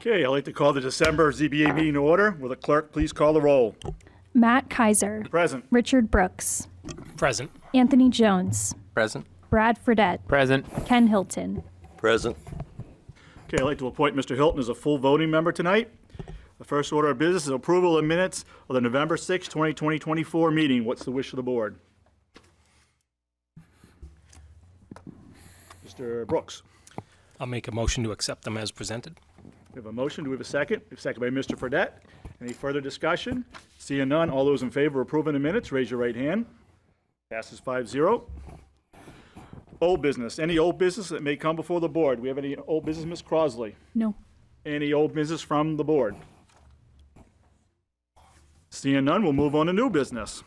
Okay, I'd like to call the December ZBA meeting to order. Will the clerk please call the roll? Matt Kaiser. Present. Richard Brooks. Present. Anthony Jones. Present. Brad Fredette. Present. Ken Hilton. Present. Okay, I'd like to appoint Mr. Hilton as a full voting member tonight. The first order of business is approval of minutes of the November 6, 2024 meeting. What's the wish of the board? Mr. Brooks. I'll make a motion to accept them as presented. We have a motion. Do we have a second? A second by Mr. Fredette. Any further discussion? Seeing none, all those in favor of approving the minutes, raise your right hand. Passes 5-0. Old business. Any old business that may come before the board? We have any old business, Ms. Crosley? No. Any old business from the board? Seeing none, we'll move on to new business.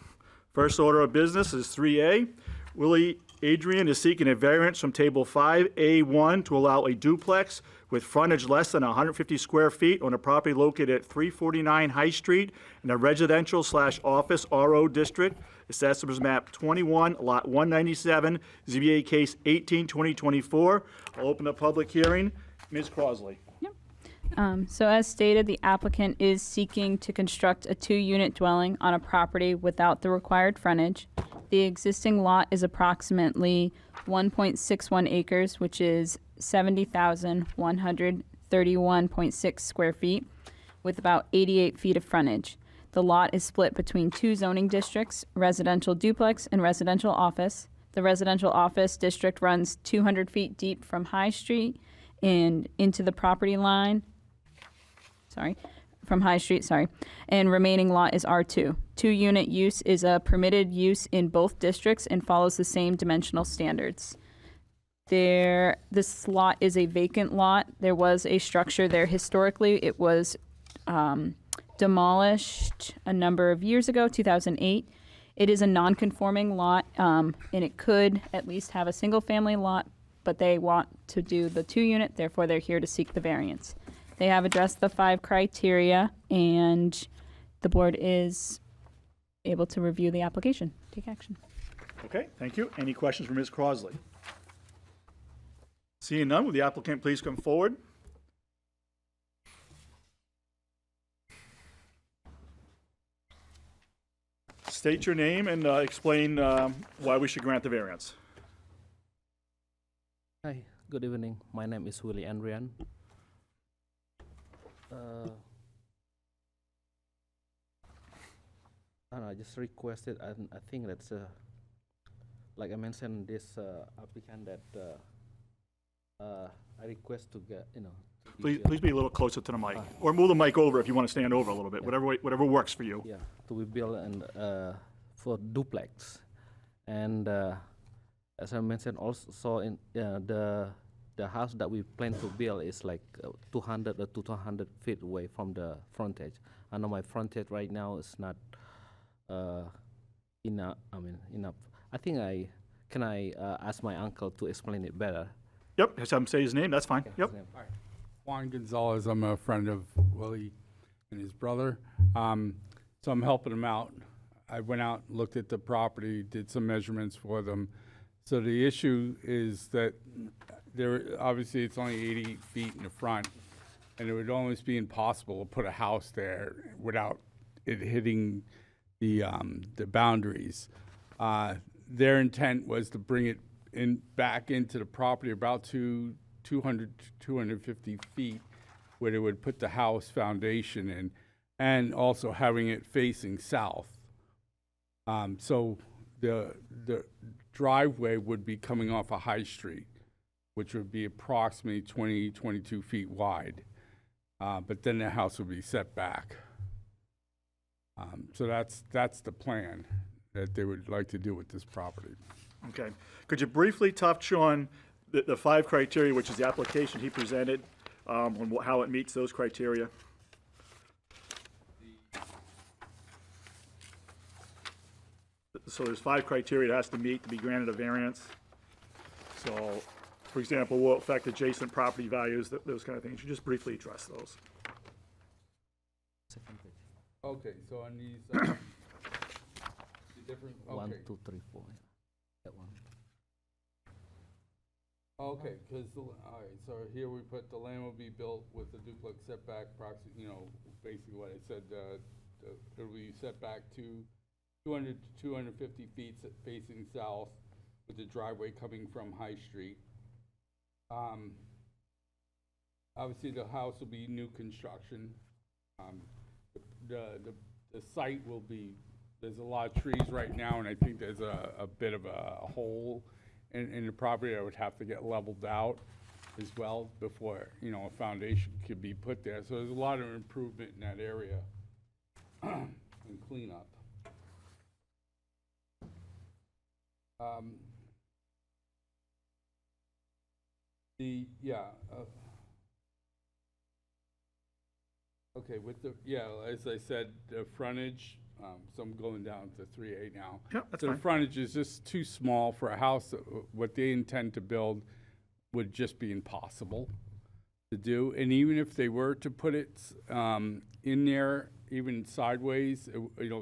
First order of business is 3A. Willie Adrian is seeking a variance from Table 5A1 to allow a duplex with frontage less than 150 square feet on a property located at 349 High Street in a residential/office RO district, Assessors Map 21, Lot 197, ZBA Case 18/2024. I'll open the public hearing. Ms. Crosley. So as stated, the applicant is seeking to construct a 2-unit dwelling on a property without the required frontage. The existing lot is approximately 1.61 acres, which is 70,131.6 square feet, with about 88 feet of frontage. The lot is split between 2 zoning districts, residential duplex and residential office. The residential office district runs 200 feet deep from High Street and into the property line. From High Street, and remaining lot is R2. 2-unit use is a permitted use in both districts and follows the same dimensional standards. This lot is a vacant lot. There was a structure there historically. It was demolished a number of years ago, 2008. It is a non-conforming lot, and it could at least have a single-family lot, but they want to do the 2-unit, therefore they're here to seek the variance. They have addressed the 5 criteria, and the board is able to review the application, take action. Okay, thank you. Any questions for Ms. Crosley? Seeing none, will the applicant please come forward? State your name and explain why we should grant the variance. Hi, good evening. My name is Willie Andrian. I just requested, I think that's, like I mentioned, this applicant that I request to get, Please be a little closer to the mic, or move the mic over if you want to stand over a little bit, whatever works for you. yeah, to be built and for duplex. And as I mentioned also in the house that we plan to build is like 200 or 200 feet away from the frontage. I know my frontage right now is not enough. Enough. I think can I ask my uncle to explain it better? Yep, have him say his name, that's fine. Yep. Hi. Juan Gonzalez, I'm a friend of Willie and his brother. So I'm helping him out. I went out, looked at the property, did some measurements for them. So the issue is that obviously it's only 80 feet in the front, and it would almost be impossible to put a house there without it hitting the boundaries. Their intent was to bring it back into the property about 250 feet, where they would put the house foundation in, and also having it facing south. So the driveway would be coming off a High Street, which would be approximately 22 feet wide. But then the house would be set back. So that's the plan that they would like to do with this property. Okay. Could you briefly touch on the 5 criteria, which is the application he presented, on how it meets those criteria? So there's 5 criteria it has to meet to be granted a variance. So, for example, will affect adjacent property values, those kind of things. You just briefly address those. Okay, so on these, the different, okay. 1, 2, 3, 4. That one. Okay, because, all right, so here we put the land will be built with the duplex setback basically what I said, it'll be set back to 200 to 250 feet facing south with the driveway coming from High Street. Obviously, the house will be new construction. The site will be, there's a lot of trees right now, and I think there's a bit of a hole in the property that would have to get leveled out as well before, a foundation could be put there. So there's a lot of improvement in that area and cleanup. Okay, as I said, the frontage, so I'm going down to 3A now. Yeah, that's So the fine. frontage is just too small for a house. What they intend to build would just be impossible to do. And even if they were to put it in there, even sideways,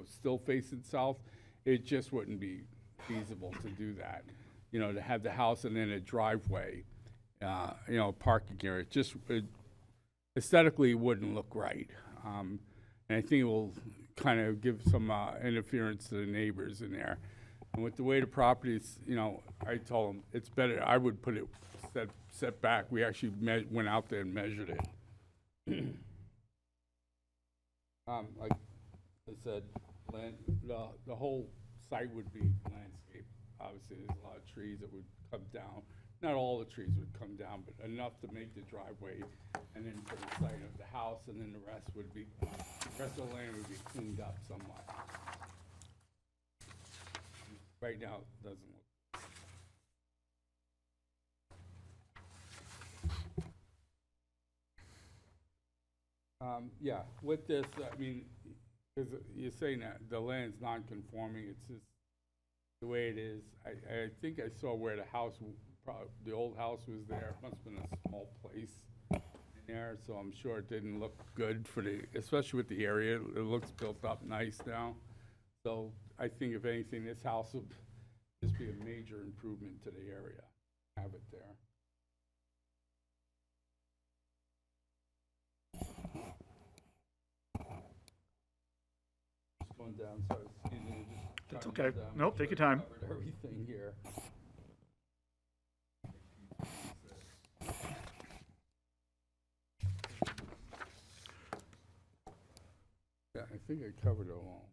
still facing south, it just wouldn't be feasible to do that. To have the house and then a driveway, parking area, aesthetically it wouldn't look right. And I think it will kind of give some interference to the neighbors in there. And with the way the property is, I told them it's better, I would put it set back. We actually went out there and measured it. Like I said, the whole site would be landscape. Obviously, there's a lot of trees that would come down. Not all the trees would come down, but enough to make the driveway, and then for the site of the house, and then the rest of the land would be cleaned up somewhat. Right now, it doesn't look. With this, because you're saying that the land's non-conforming, it's just the way it is. I think I saw where the old house was there. It must have been a small place in there, so I'm sure it didn't look good especially with the area. It looks built up nice now. So I think if anything, this house will just be a major improvement to the area. Have it there. Just going down, sorry, excuse me. That's okay. Nope, take your time. Covered everything here. Yeah, I think I covered it all.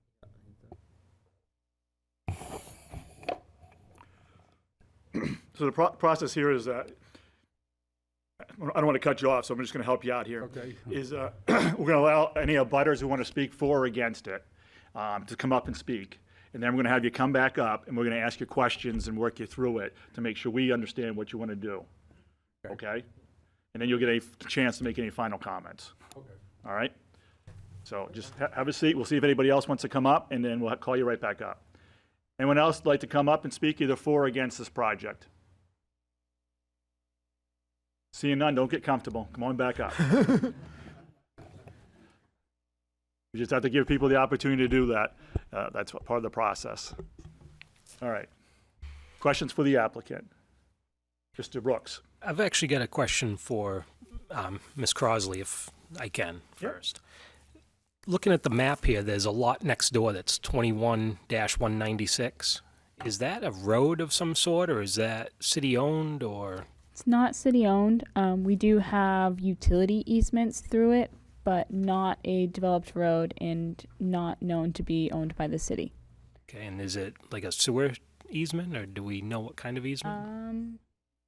So the process here is, I don't want to cut you off, so I'm just going to help you out here. Okay. Is we're going to allow any abutters who want to speak for or against it to come up and speak. And then we're going to have you come back up, and we're going to ask you questions and work you through it to make sure we understand what you want to do. Okay? And then you'll get a chance to make any final comments. Okay. All right? So just have a seat. We'll see if anybody else wants to come up, and then we'll call you right back up. Anyone else like to come up and speak either for or against this project? Seeing none, don't get comfortable. Come on back up. We just have to give people the opportunity to do that. That's part of the process. All right. Questions for the applicant? Mr. Brooks. I've actually got a question for Ms. Crosley, if I can, first. Looking at the map here, there's a lot next door that's 21-196. Is that a road of some sort, or is that city-owned, or? It's not city-owned. We do have utility easements through it, but not a developed road and not known to be owned by the city. Okay, and is it like a sewer easement, or do we know what kind of easement?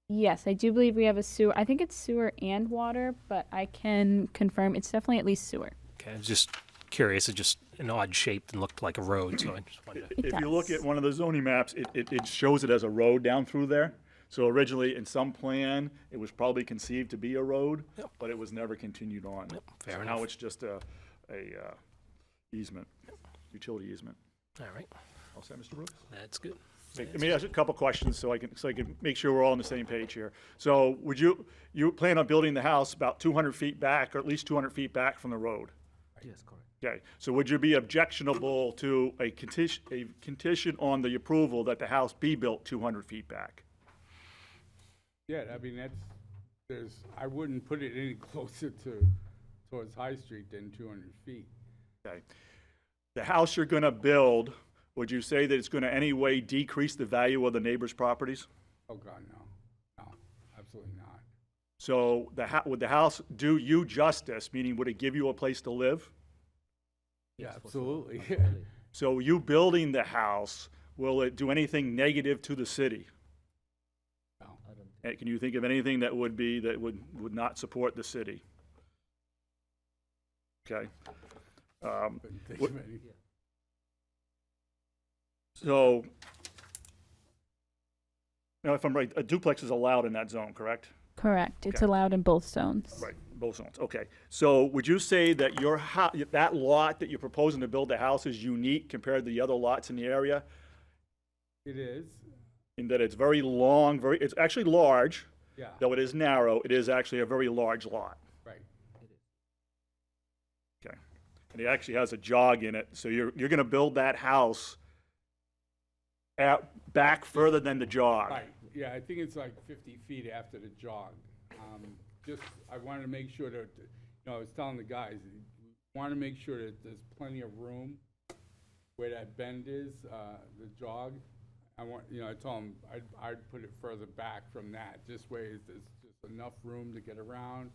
Yes, I do believe we have a sewer. I think it's sewer and water, but I can confirm it's definitely at least sewer. Okay, I was just curious. It's just an odd shape and looked like a road, so I just wanted to. If you look at one of the zoning maps, it shows it as a road down through there. So originally, in some plan, it was probably conceived to be a road, but it was never continued on. Fair So enough. now it's just a easement, utility easement. All right, All set, Mr. Brooks? that's good. Let me ask you a couple questions so I can make sure we're all on the same page here. So would you plan on building the house about 200 feet back, or at least 200 feet back from the road? Yes, correct. Okay, so would you be objectionable to a condition on the approval that the house be built 200 feet back? Yeah, I mean, I wouldn't put it any closer towards High Street than 200 feet. Okay. The house you're going to build, would you say that it's going to any way decrease the value of the neighbor's properties? Oh, God, no. No, absolutely not. So would the house do you justice, meaning would it give you a place to live? Yeah, absolutely. So you building the house, will it do anything negative to the city? No. Can you think of anything that would not support the city? Okay. Couldn't think of any. So, now if I'm right, a duplex is allowed in that zone, correct? Correct. It's Okay. allowed in both zones. Right, both zones, okay. So would you say that that lot that you're proposing to build the house is unique compared to the other lots in the area? It is, In that it's very long, it's actually large, yeah, though it is narrow, it is actually a very large lot. right. Okay. And it actually has a jog in it, so you're gonna build that house back further than the jog. Right, yeah, I think it's like 50 feet after the jog. I wanted to make sure that, I was telling the guys, want to make sure that there's plenty of room where that bend is, the jog. I told them I'd put it further back from that. This way, there's just enough room to get around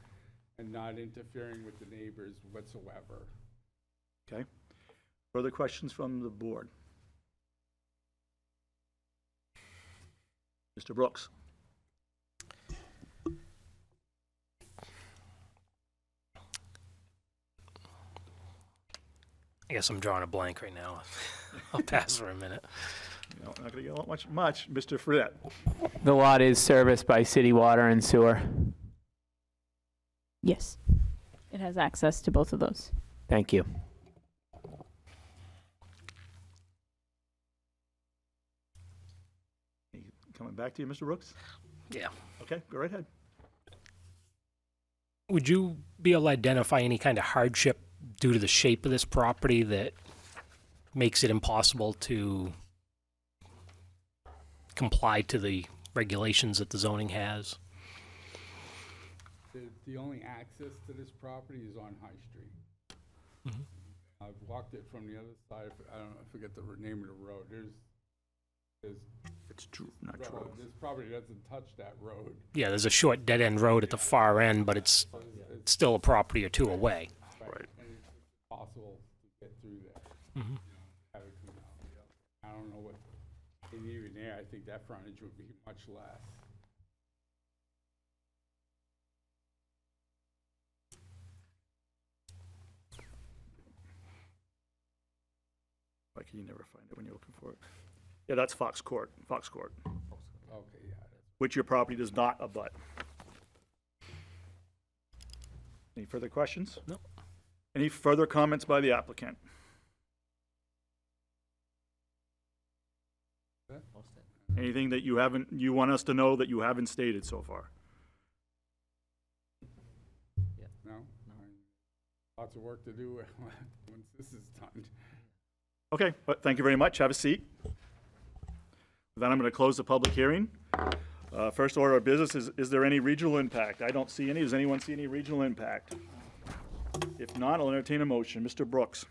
and not interfering with the neighbors whatsoever. Okay. Further questions from the board? Mr. Brooks? I guess I'm drawing a blank right now. I'll pass for a minute. No, not gonna get much. Mr. Fredette? The lot is serviced by city water and sewer. Yes. It has access to both of those. Thank you. Coming back to you, Mr. Brooks? Yeah. Okay, go right ahead. Would you be able to identify any kind of hardship due to the shape of this property that makes it impossible to comply to the regulations that the zoning has? The only access to this property is on High Street. Mhm. I've walked it from the other side, I forget the name of the road. It's true, not true. This property doesn't touch that road. Yeah, there's a short dead-end road at the far end, but it's still a property or two away. Right. And it's possible to get through there. Mhm. Have it come out. I don't know and even there, I think that frontage would be much less. Why can you never find it when you're looking for it? Yeah, that's Fox Court, Okay, yeah. which your property does not abut. Any further questions? No. Any further comments by the applicant? Anything that you want us to know that you haven't stated so far? No? Lots of work to do once this is done. Okay, but thank you very much. Have a seat. With that, I'm going to close the public hearing. First order of business is there any regional impact? I don't see any. Does anyone see any regional impact? If not, I'll entertain a motion. Mr. Brooks?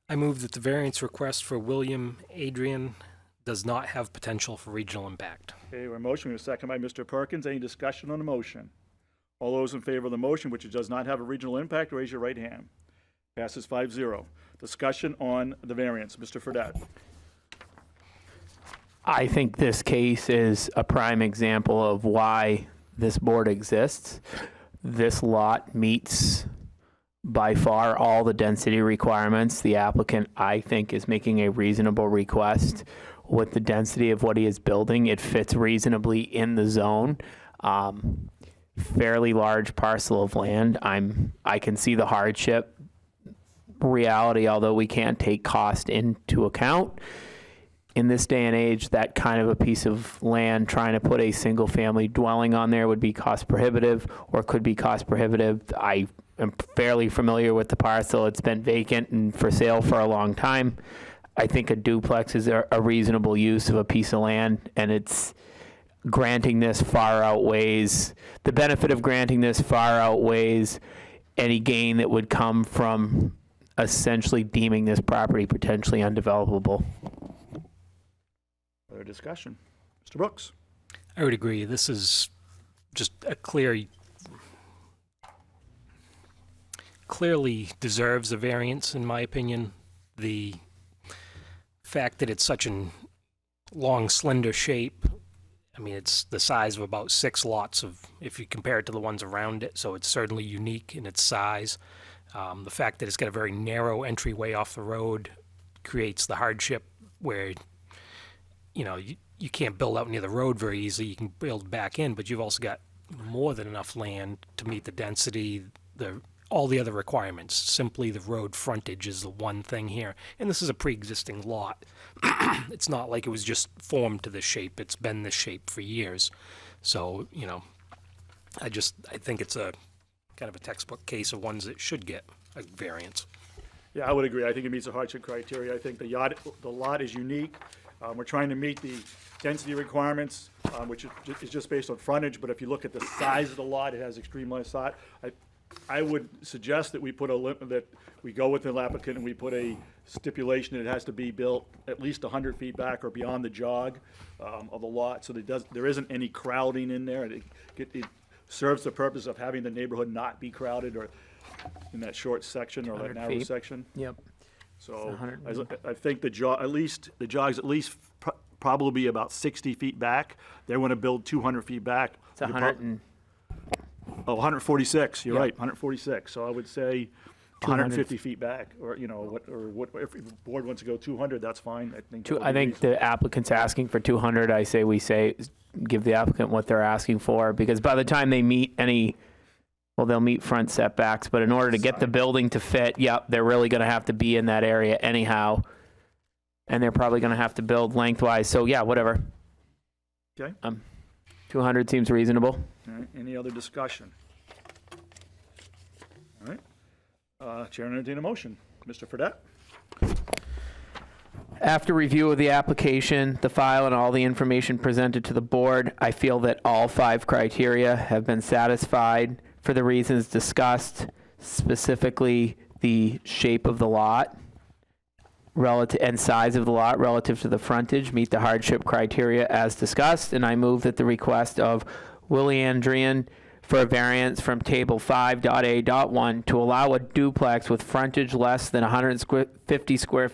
I move that the variance request for William Adrian does not have potential for regional impact. Okay, we're motion. We have a second by Mr. Perkins. Any discussion on the motion? All those in favor of the motion, which does not have a regional impact, raise your right hand. Passes 5-0. Discussion on the variance. Mr. Fredette. I think this case is a prime example of why this board exists. This lot meets by far all the density requirements. The applicant, I think, is making a reasonable request with the density of what he is building. It fits reasonably in the zone. Fairly large parcel of land. I can see the hardship reality, although we can't take cost into account. In this day and age, that kind of a piece of land, trying to put a single family dwelling on there would be cost prohibitive, or could be cost prohibitive. I am fairly familiar with the parcel. It's been vacant and for sale for a long time. I think a duplex is a reasonable use of a piece of land, and granting this far outweighs, the benefit of granting this far outweighs any gain that would come from essentially deeming this property potentially undevelopable. Further discussion? Mr. Brooks? I would agree. This is just a clearly deserves a variance, in my opinion. The fact that it's such a long, slender shape, I mean, it's the size of about 6 lots if you compare it to the ones around it, so it's certainly unique in its size. The fact that it's got a very narrow entryway off the road creates the hardship where, you can't build out near the road very easily. You can build back in, but you've also got more than enough land to meet the density, all the other requirements. Simply the road frontage is the one thing here. And this is a pre-existing lot. It's not like it was just formed to this shape. It's been this shape for years. So, I think it's a kind of a textbook case of ones that should get a variance. Yeah, I would agree. I think it meets the hardship criteria. I think the lot is unique. We're trying to meet the density requirements, which is just based on frontage, but if you look at the size of the lot, it has extreme lot. I would suggest that we put that we go with the applicant and we put a stipulation that it has to be built at least 100 feet back or beyond the jog of the lot, so there isn't any crowding in there. It serves the purpose of having the neighborhood not be crowded or in that short section or that narrow feet. section. Yep. So I think the jog's at least probably about 60 feet back. They want to build 200 feet back. It's 100 146. You're Yep. right, 146. So I would say 150 feet back, or if the board wants to go 200, that's fine. I think the applicant's asking for 200. I say we give the applicant what they're asking for, because by the time they meet they'll meet front setbacks, but in order to get the building to fit, they're really going to have to be in that area anyhow, and they're probably going to have to build lengthwise. So whatever. Okay. 200 seems reasonable. All right. Any other discussion? All right. Chair entertain a motion. Mr. Fredette? After review of the application, the file, and all the information presented to the board, I feel that all 5 criteria have been satisfied for the reasons discussed, specifically the shape of the lot and size of the lot relative to the frontage meet the hardship criteria as discussed, and I move that the request of Willie Andrian for a variance from Table 5.A.1 to allow a duplex with frontage less than 150 square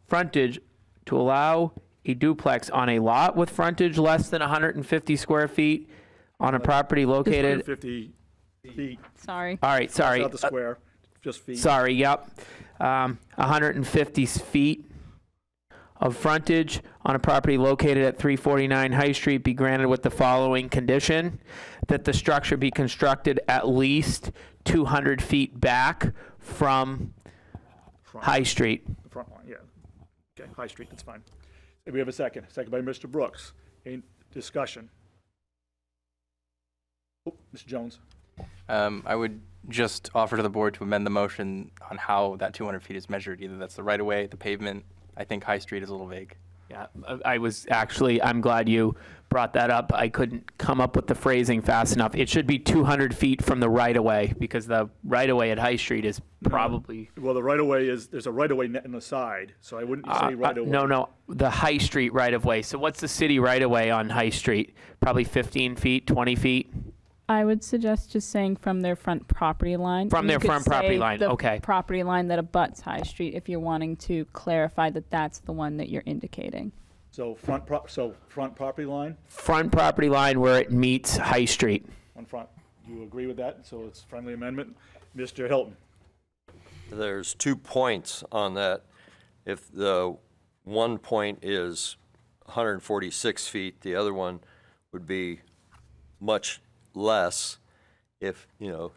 frontage to allow a duplex on a lot with frontage less than 150 square feet on a property located. 150 feet. Sorry. All right, sorry. Not the square, just feet. Sorry, yep. 150 feet of frontage on a property located at 349 High Street be granted with the following condition: that the structure be constructed at least 200 feet back from High Street. The front line, yeah. Okay, High Street, that's fine. We have a second. Second by Mr. Brooks. Any discussion? Oh, Mr. Jones. I would just offer to the board to amend the motion on how that 200 feet is measured. Either that's the right-of-way, the pavement. I think High Street is a little vague. Yeah, I'm glad you brought that up. I couldn't come up with the phrasing fast enough. It should be 200 feet from the right-of-way, because the right-of-way at High Street is probably... Well, the right-of-way there's a right-of-way on the side, so I wouldn't say right-of-way. No, the High Street right-of-way. So what's the city right-of-way on High Street? Probably 15 feet, 20 feet? I would suggest just saying from their front property line. From You their could front property say line, the okay. property line that abuts High Street, if you're wanting to clarify that that's the one that you're indicating. So front property line Front property line where it meets High Street. on front. Do you agree with that? So it's a friendly amendment. Mr. Hilton? There's 2 points on that. If the one point is 146 feet, the other one would be much less. If,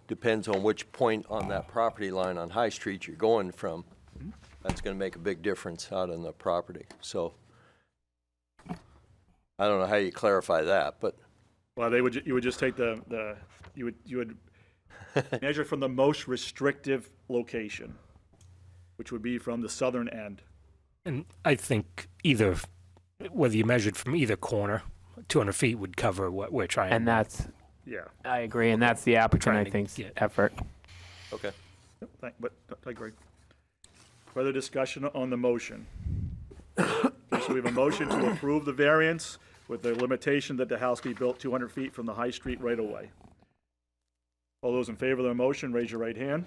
depends on which point on that property line on High Street you're going from. That's going to make a big difference out in the property. So I don't know how you clarify that, but Well, you would just take you would measure from the most restrictive location, which would be from the southern end. And I think whether you measured from either corner, 200 feet would cover what we're trying. And that's, Yeah. I agree, and that's the applicant, Trying I to think's get- effort. Okay. Yep, but I agree. Further discussion on the motion? Okay, so we have a motion to approve the variance with the limitation that the house be built 200 feet from the High Street right-of-way. All those in favor of the motion, raise your right hand.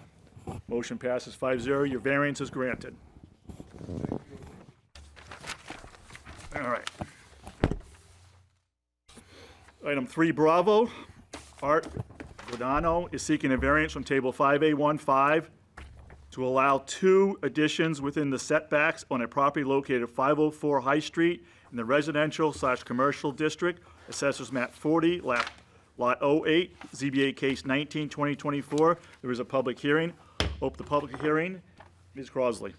Motion passes 5-0. Your variance is granted. All right. Item 3 Bravo, Art Guadano is seeking a variance from Table 5A15 to allow 2 additions within the setbacks on a property located at 504 High Street in the residential/commercial district, Assessors Map 40, Lot 08, ZBA Case 19/2024. There is a public hearing. Open the public hearing. Ms. Crosley.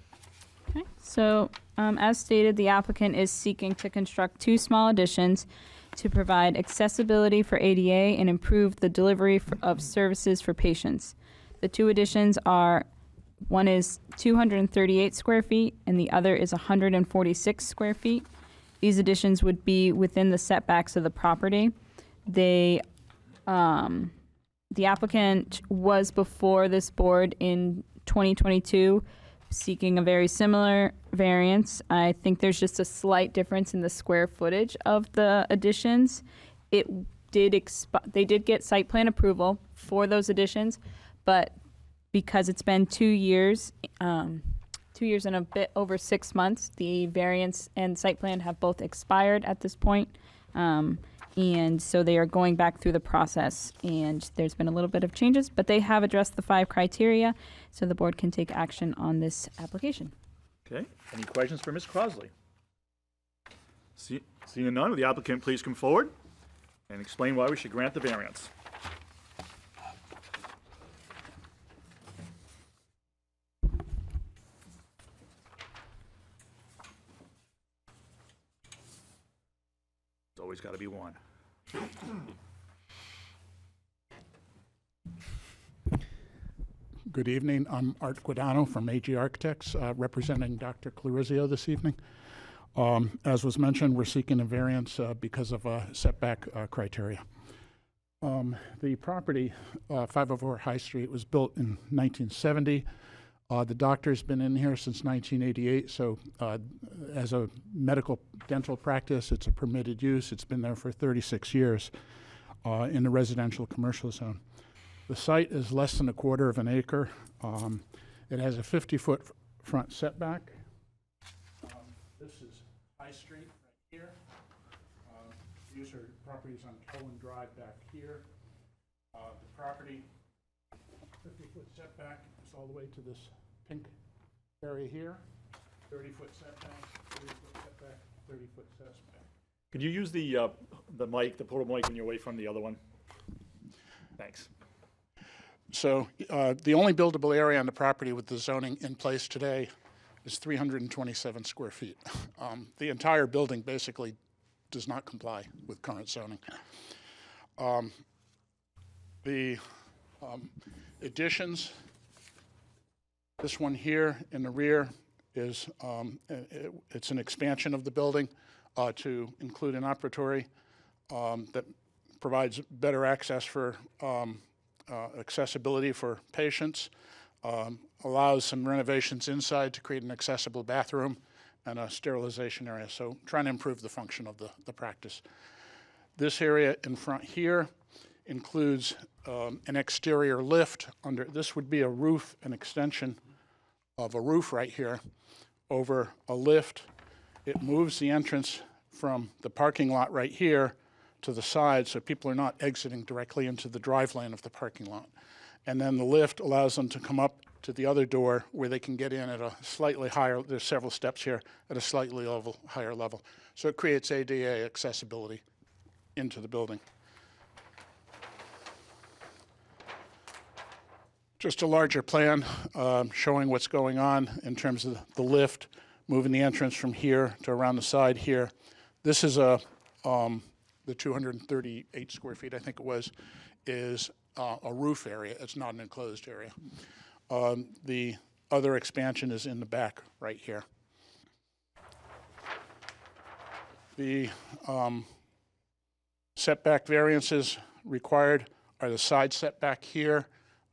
Okay. So, as stated, the applicant is seeking to construct 2 small additions to provide accessibility for ADA and improve the delivery of services for patients. The 2 additions are, one is 238 square feet and the other is 146 square feet. These additions would be within the setbacks of the property. The applicant was before this board in 2022 seeking a very similar variance. I think there's just a slight difference in the square footage of the additions. They did get site plan approval for those additions, but because it's been 2 years, 2 years and a bit over 6 months, the variance and site plan have both expired at this point. And so they are going back through the process, and there's been a little bit of changes, but they have addressed the 5 criteria, so the board can take action on this application. Okay, any questions for Ms. Crosley? Seeing none, will the applicant please come forward and explain why we should grant the variance? There's always got to be one. Good evening. I'm Art Guadano from AG Architects, representing Dr. Clarizio this evening. As was mentioned, we're seeking a variance because of setback criteria. The property, 504 High Street, was built in 1970. The doctor's been in here since 1988, so as a medical dental practice, it's a permitted use. It's been there for 36 years in the residential commercial zone. The site is less than 1/4 of an acre. It has a 50-foot front setback. This is High Street right here. These are properties on Cohen Drive back here. The property, 50-foot setback is all the way to this pink area here. 30-foot setback, 30-foot setback, 30-foot setback. Could you use the mic, the portable mic, when you're away from the other one? Thanks. So the only buildable area on the property with the zoning in place today is 327 square feet. The entire building basically does not comply with current zoning. The additions, this one here in the rear is it's an expansion of the building to include an operatory that provides better access for accessibility for patients, allows some renovations inside to create an accessible bathroom and a sterilization area. So trying to improve the function of the practice. This area in front here includes an exterior lift under, this would be a roof, an extension of a roof right here over a lift. It moves the entrance from the parking lot right here to the side so people are not exiting directly into the drive lane of the parking lot. And then the lift allows them to come up to the other door where they can get in at a slightly higher, there's several steps here, at a slightly higher level. So it creates ADA accessibility into the building. Just a larger plan showing what's going on in terms of the lift, moving the entrance from here to around the side here. This is the 238 square feet, I think it was, is a roof area. It's not an enclosed area. The other expansion is in the back right here. The setback variances required are the side setback here.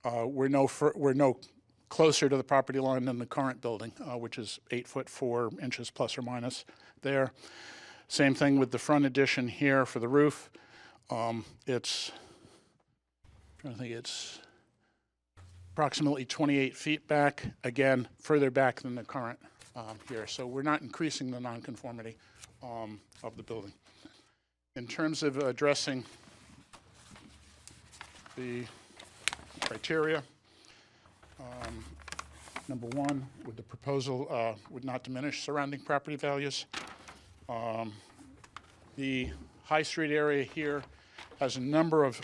We're no closer to the property line than the current building, which is 8 foot 4 inches plus or minus there. Same thing with the front addition here for the roof. It's approximately 28 feet back, again, further back than the current here. So we're not increasing the nonconformity of the building. In terms of addressing the criteria, number one, would the proposal would not diminish surrounding property values. The High Street area here has a number of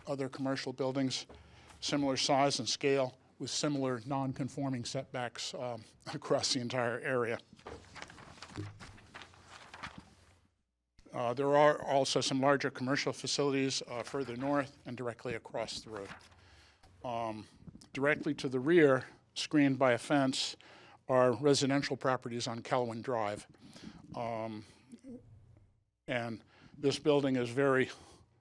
other commercial buildings, similar size and scale, with similar non-conforming setbacks across the entire area. There are also some larger commercial facilities further north and directly across the road. Directly to the rear, screened by a fence, are residential properties on Kelwin Drive. And this building is very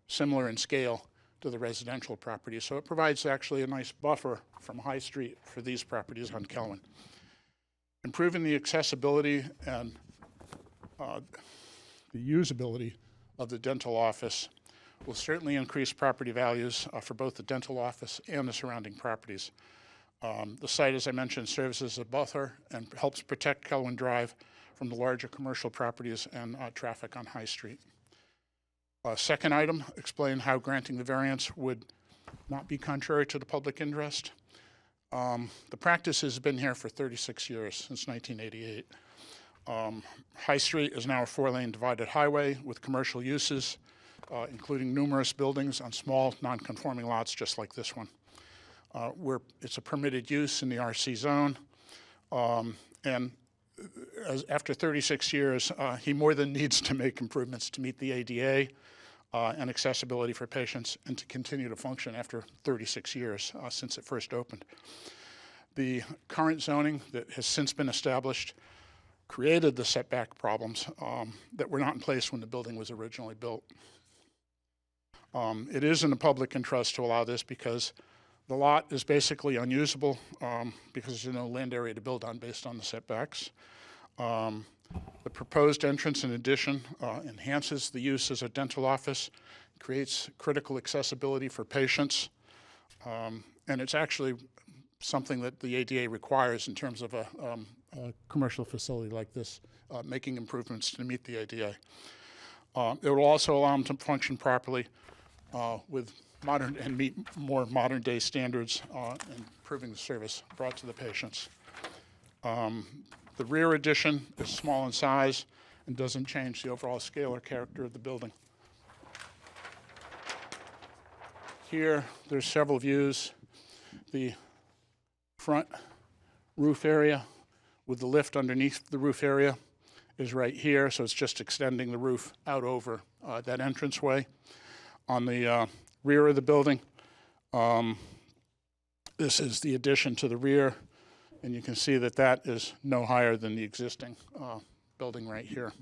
similar in scale to the residential property, so it provides actually a nice buffer from High Street for these properties on Kelwin. Improving the accessibility and the usability of the dental office will certainly increase property values for both the dental office and the surrounding properties. The site, as I mentioned, serves as a buffer and helps protect Kelwin Drive from the larger commercial properties and traffic on High Street. Second item, explain how granting the variance would not be contrary to the public interest. The practice has been here for 36 years, since 1988. High Street is now a 4-lane divided highway with commercial uses, including numerous buildings on small non-conforming lots just like this one. It's a permitted use in the RC zone, and after 36 years, he more than needs to make improvements to meet the ADA and accessibility for patients and to continue to function after 36 years since it first opened. The current zoning that has since been established created the setback problems that were not in place when the building was originally built. It is in the public interest to allow this because the lot is basically unusable because there's no land area to build on based on the setbacks. The proposed entrance, in addition, enhances the use as a dental office, creates critical accessibility for patients, and it's actually something that the ADA requires in terms of a commercial facility like this, making improvements to meet the ADA. It will also allow them to function properly with modern and meet more modern day standards and improving the service brought to the patients. The rear addition is small in size and doesn't change the overall scale or character of the building. Here, there's several views. The front roof area with the lift underneath the roof area is right here, so it's just extending the roof out over that entranceway. On the rear of the building, this is the addition to the rear, and you can see that that is no higher than the existing building right here.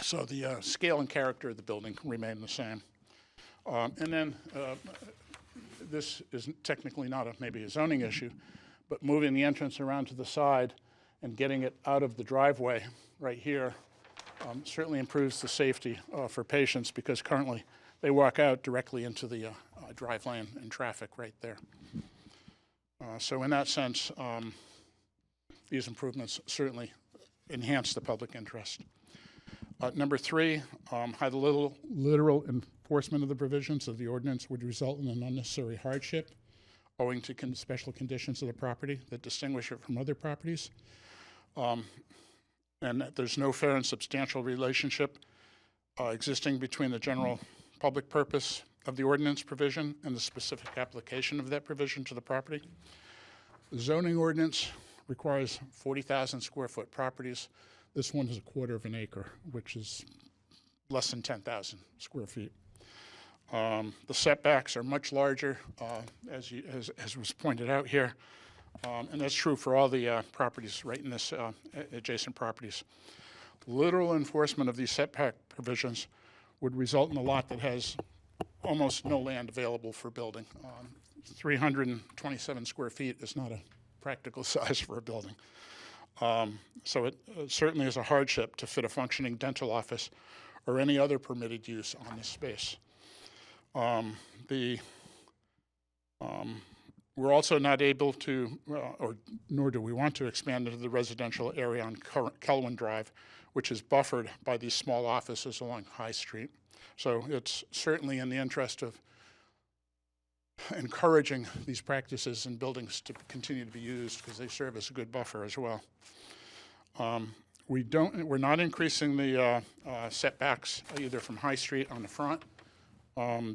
So the scale and character of the building remain the same. And then this is technically not maybe a zoning issue, but moving the entrance around to the side and getting it out of the driveway right here certainly improves the safety for patients because currently they walk out directly into the drive lane and traffic right there. So in that sense, these improvements certainly enhance the public interest. Number three, how the literal enforcement of the provisions of the ordinance would result in an unnecessary hardship owing to special conditions of the property that distinguish it from other properties. And that there's no fair and substantial relationship existing between the general public purpose of the ordinance provision and the specific application of that provision to the property. The zoning ordinance requires 40,000 square foot properties. This one is 1/4 acre, which is less than 10,000 square feet. The setbacks are much larger, as was pointed out here, and that's true for all the properties right in this adjacent properties. Literal enforcement of these setback provisions would result in a lot that has almost no land available for building. 327 square feet is not a practical size for a building. So it certainly is a hardship to fit a functioning dental office or any other permitted use on this space. We're also not able to, or nor do we want to, expand into the residential area on Kelwin Drive, which is buffered by these small offices along High Street. So it's certainly in the interest of encouraging these practices and buildings to continue to be used because they serve as a good buffer as well. We're not increasing the setbacks either from High Street on the front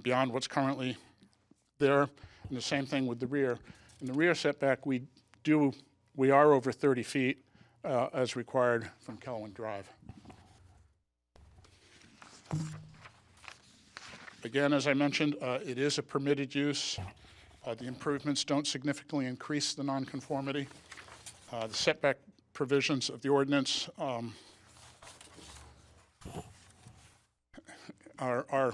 beyond what's currently there, and the same thing with the rear. In the rear setback, we are over 30 feet as required from Kelwin Drive. Again, as I mentioned, it is a permitted use. The improvements don't significantly increase the nonconformity. The setback provisions of the ordinance are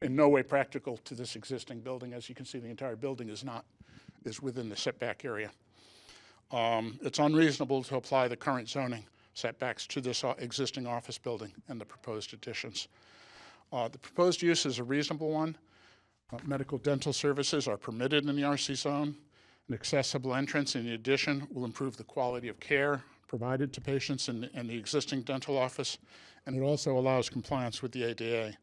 in no way practical to this existing building. As you can see, the entire building is within the setback area. It's unreasonable to apply the current zoning setbacks to this existing office building and the proposed additions. The proposed use is a reasonable one. Medical dental services are permitted in the RC zone. An accessible entrance in the addition will improve the quality of care provided to patients in the existing dental office, and it also allows compliance with the ADA.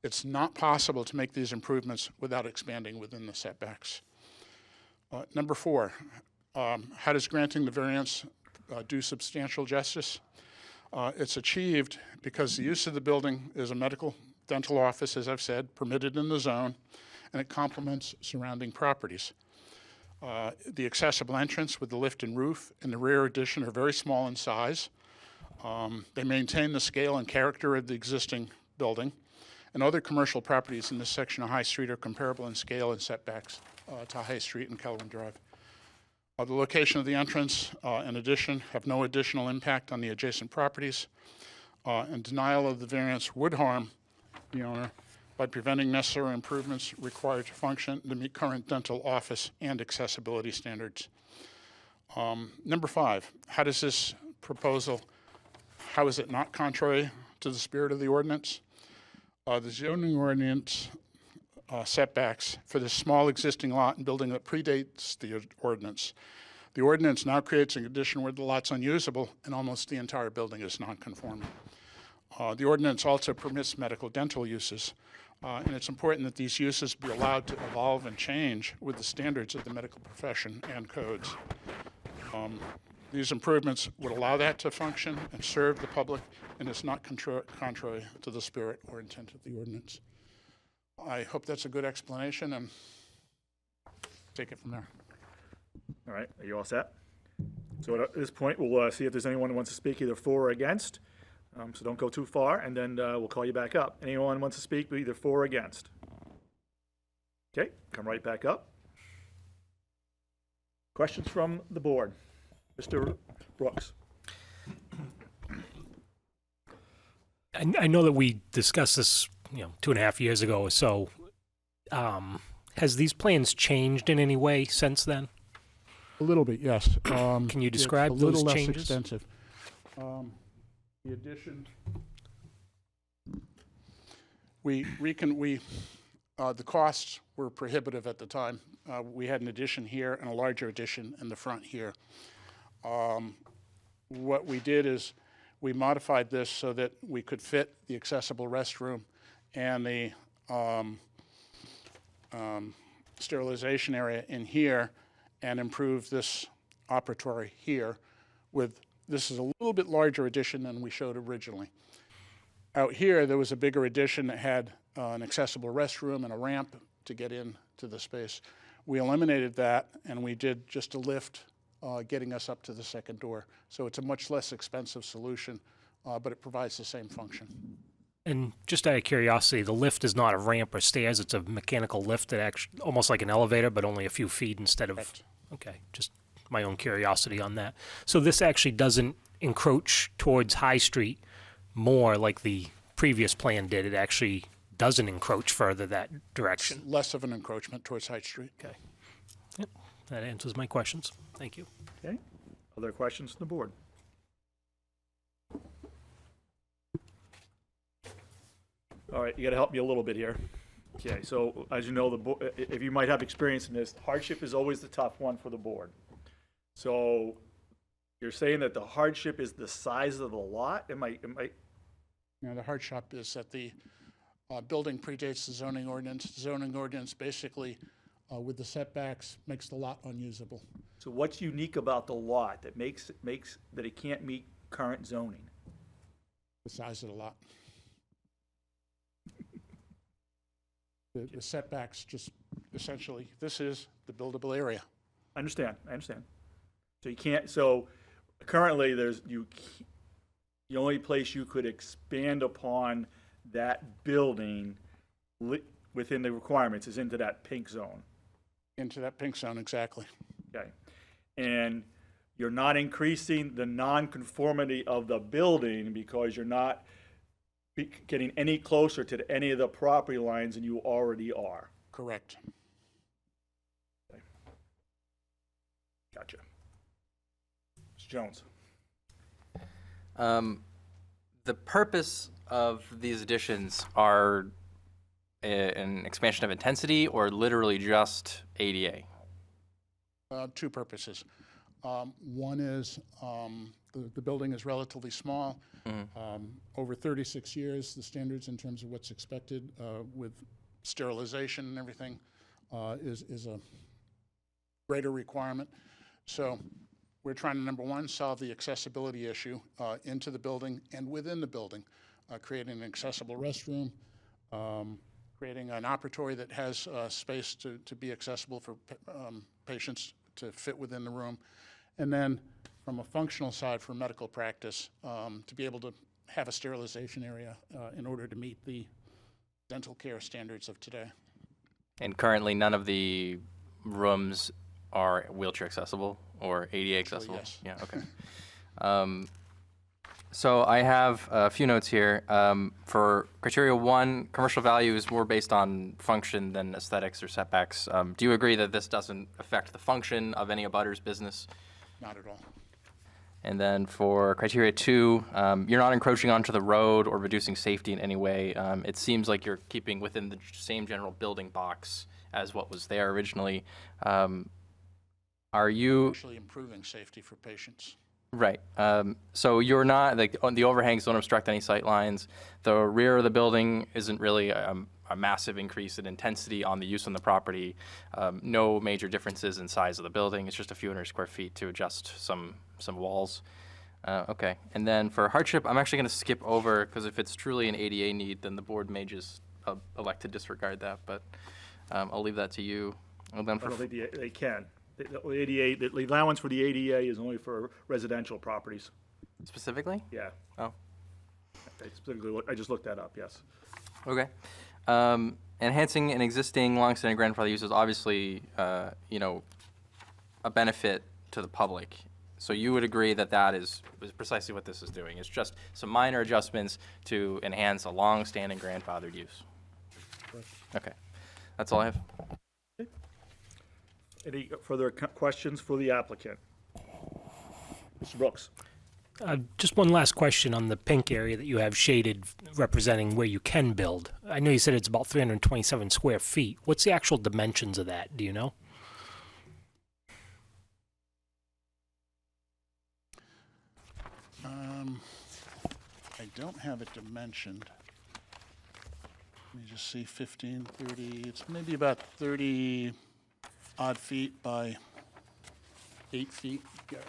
It's not possible to make these improvements without expanding within the setbacks. Number 4, how does granting the variance do substantial justice? It's achieved because the use of the building is a medical dental office, as I've said, permitted in the zone, and it complements surrounding properties. The accessible entrance with the lift and roof and the rear addition are very small in size. They maintain the scale and character of the existing building, and other commercial properties in this section of High Street are comparable in scale and setbacks to High Street and Kelwin Drive. The location of the entrance and addition have no additional impact on the adjacent properties, and denial of the variance would harm the owner by preventing necessary improvements required to function to meet current dental office and accessibility standards. Number 5, how does this proposal, how is it not contrary to the spirit of the ordinance? The zoning ordinance setbacks for this small existing lot and building that predates the ordinance. The ordinance now creates an addition where the lot's unusable and almost the entire building is non-conforming. The ordinance also permits medical dental uses, and it's important that these uses be allowed to evolve and change with the standards of the medical profession and codes. These improvements would allow that to function and serve the public, and it's not contrary to the spirit or intent of the ordinance. I hope that's a good explanation, and take it from there. All right, are you all set? So at this point, we'll see if there's anyone who wants to speak either for or against. So don't go too far, and then we'll call you back up. Anyone wants to speak either for or against? Okay, come right back up. Questions from the board? Mr. Brooks. I know that we discussed this, 2.5 years ago or so. Has these plans changed in any way since then? A little bit, yes. Can you describe it's a little those less changes? extensive. The addition, the costs were prohibitive at the time. We had an addition here and a larger addition in the front here. What we did is we modified this so that we could fit the accessible restroom and the sterilization area in here and improve this operatory here with, this is a little bit larger addition than we showed originally. Out here, there was a bigger addition that had an accessible restroom and a ramp to get into the space. We eliminated that, and we did just a lift getting us up to the second door. So it's a much less expensive solution, but it provides the same function. And just out of curiosity, the lift is not a ramp or stairs, it's a mechanical lift that actually, almost like an elevator, but only a few feet instead of, Correct. Okay, just my own curiosity on that. So this actually doesn't encroach towards High Street more like the previous plan did, it actually doesn't encroach further that direction. Less of an encroachment towards High Street. Okay. Yep, that answers my questions. Thank you. Okay. Other questions from the board? All right, you got to help me a little bit here. Okay, so as you know, if you might have experience in this, hardship is always the tough one for the board. So you're saying that the hardship is the size of the lot? Now, the hardship is that the building predates the zoning ordinance. The zoning ordinance basically, with the setbacks, makes the lot unusable. So what's unique about the lot that makes that it can't meet current zoning? The size of the lot. The setbacks just essentially, this is the buildable area. I understand. So you can't, so currently the only place you could expand upon that building within the requirements is into that pink zone. Into that pink zone, exactly. Okay. And you're not increasing the nonconformity of the building because you're not getting any closer to any of the property lines than you already are. Correct. Okay. Gotcha. Mr. Jones. The purpose of these additions are an expansion of intensity or literally just ADA? Two purposes. One is the building is relatively small. Over 36 years, the standards in terms of what's expected with sterilization and everything is a greater requirement. So we're trying to, number one, solve the accessibility issue into the building and within the building, creating an accessible restroom, creating an operatory that has space to be accessible for patients to fit within the room. And then from a functional side for medical practice, to be able to have a sterilization area in order to meet the dental care standards of today. And currently none of the rooms are wheelchair accessible or ADA accessible? Yes. Yeah, okay. So I have a few notes here. For criteria 1, commercial value is more based on function than aesthetics or setbacks. Do you agree that this doesn't affect the function of any abutter's business? Not at all. And then for criteria 2, you're not encroaching onto the road or reducing safety in any way. It seems like you're keeping within the same general building box as what was there originally. Are you Actually improving safety for patients. right? So you're not like the overhangs don't obstruct any sight lines. The rear of the building isn't really a massive increase in intensity on the use on the property. No major differences in size of the building. It's just a few hundred square feet to adjust some walls. Okay, and then for hardship, I'm actually going to skip over because if it's truly an ADA need, then the board may just elect to disregard that. But I'll leave that to you. And then I for don't think they can. The ADA, the allowance for the ADA is only for residential properties. specifically? Yeah. Oh, I just looked that up, yes. okay. Enhancing an existing long-standing grandfather use is obviously, a benefit to the public. So you would agree that that is precisely what this is doing. It's just some minor adjustments to enhance a long-standing grandfathered use. Okay, that's all I have. Any further questions for the applicant? Mr. Brooks? Just one last question on the pink area that you have shaded representing where you can build. I know you said it's about 327 square feet. What's the actual dimensions of that? Do you know? I don't have it dimensioned. Let me just see, 15, 30, it's maybe about 30 odd feet by 8 feet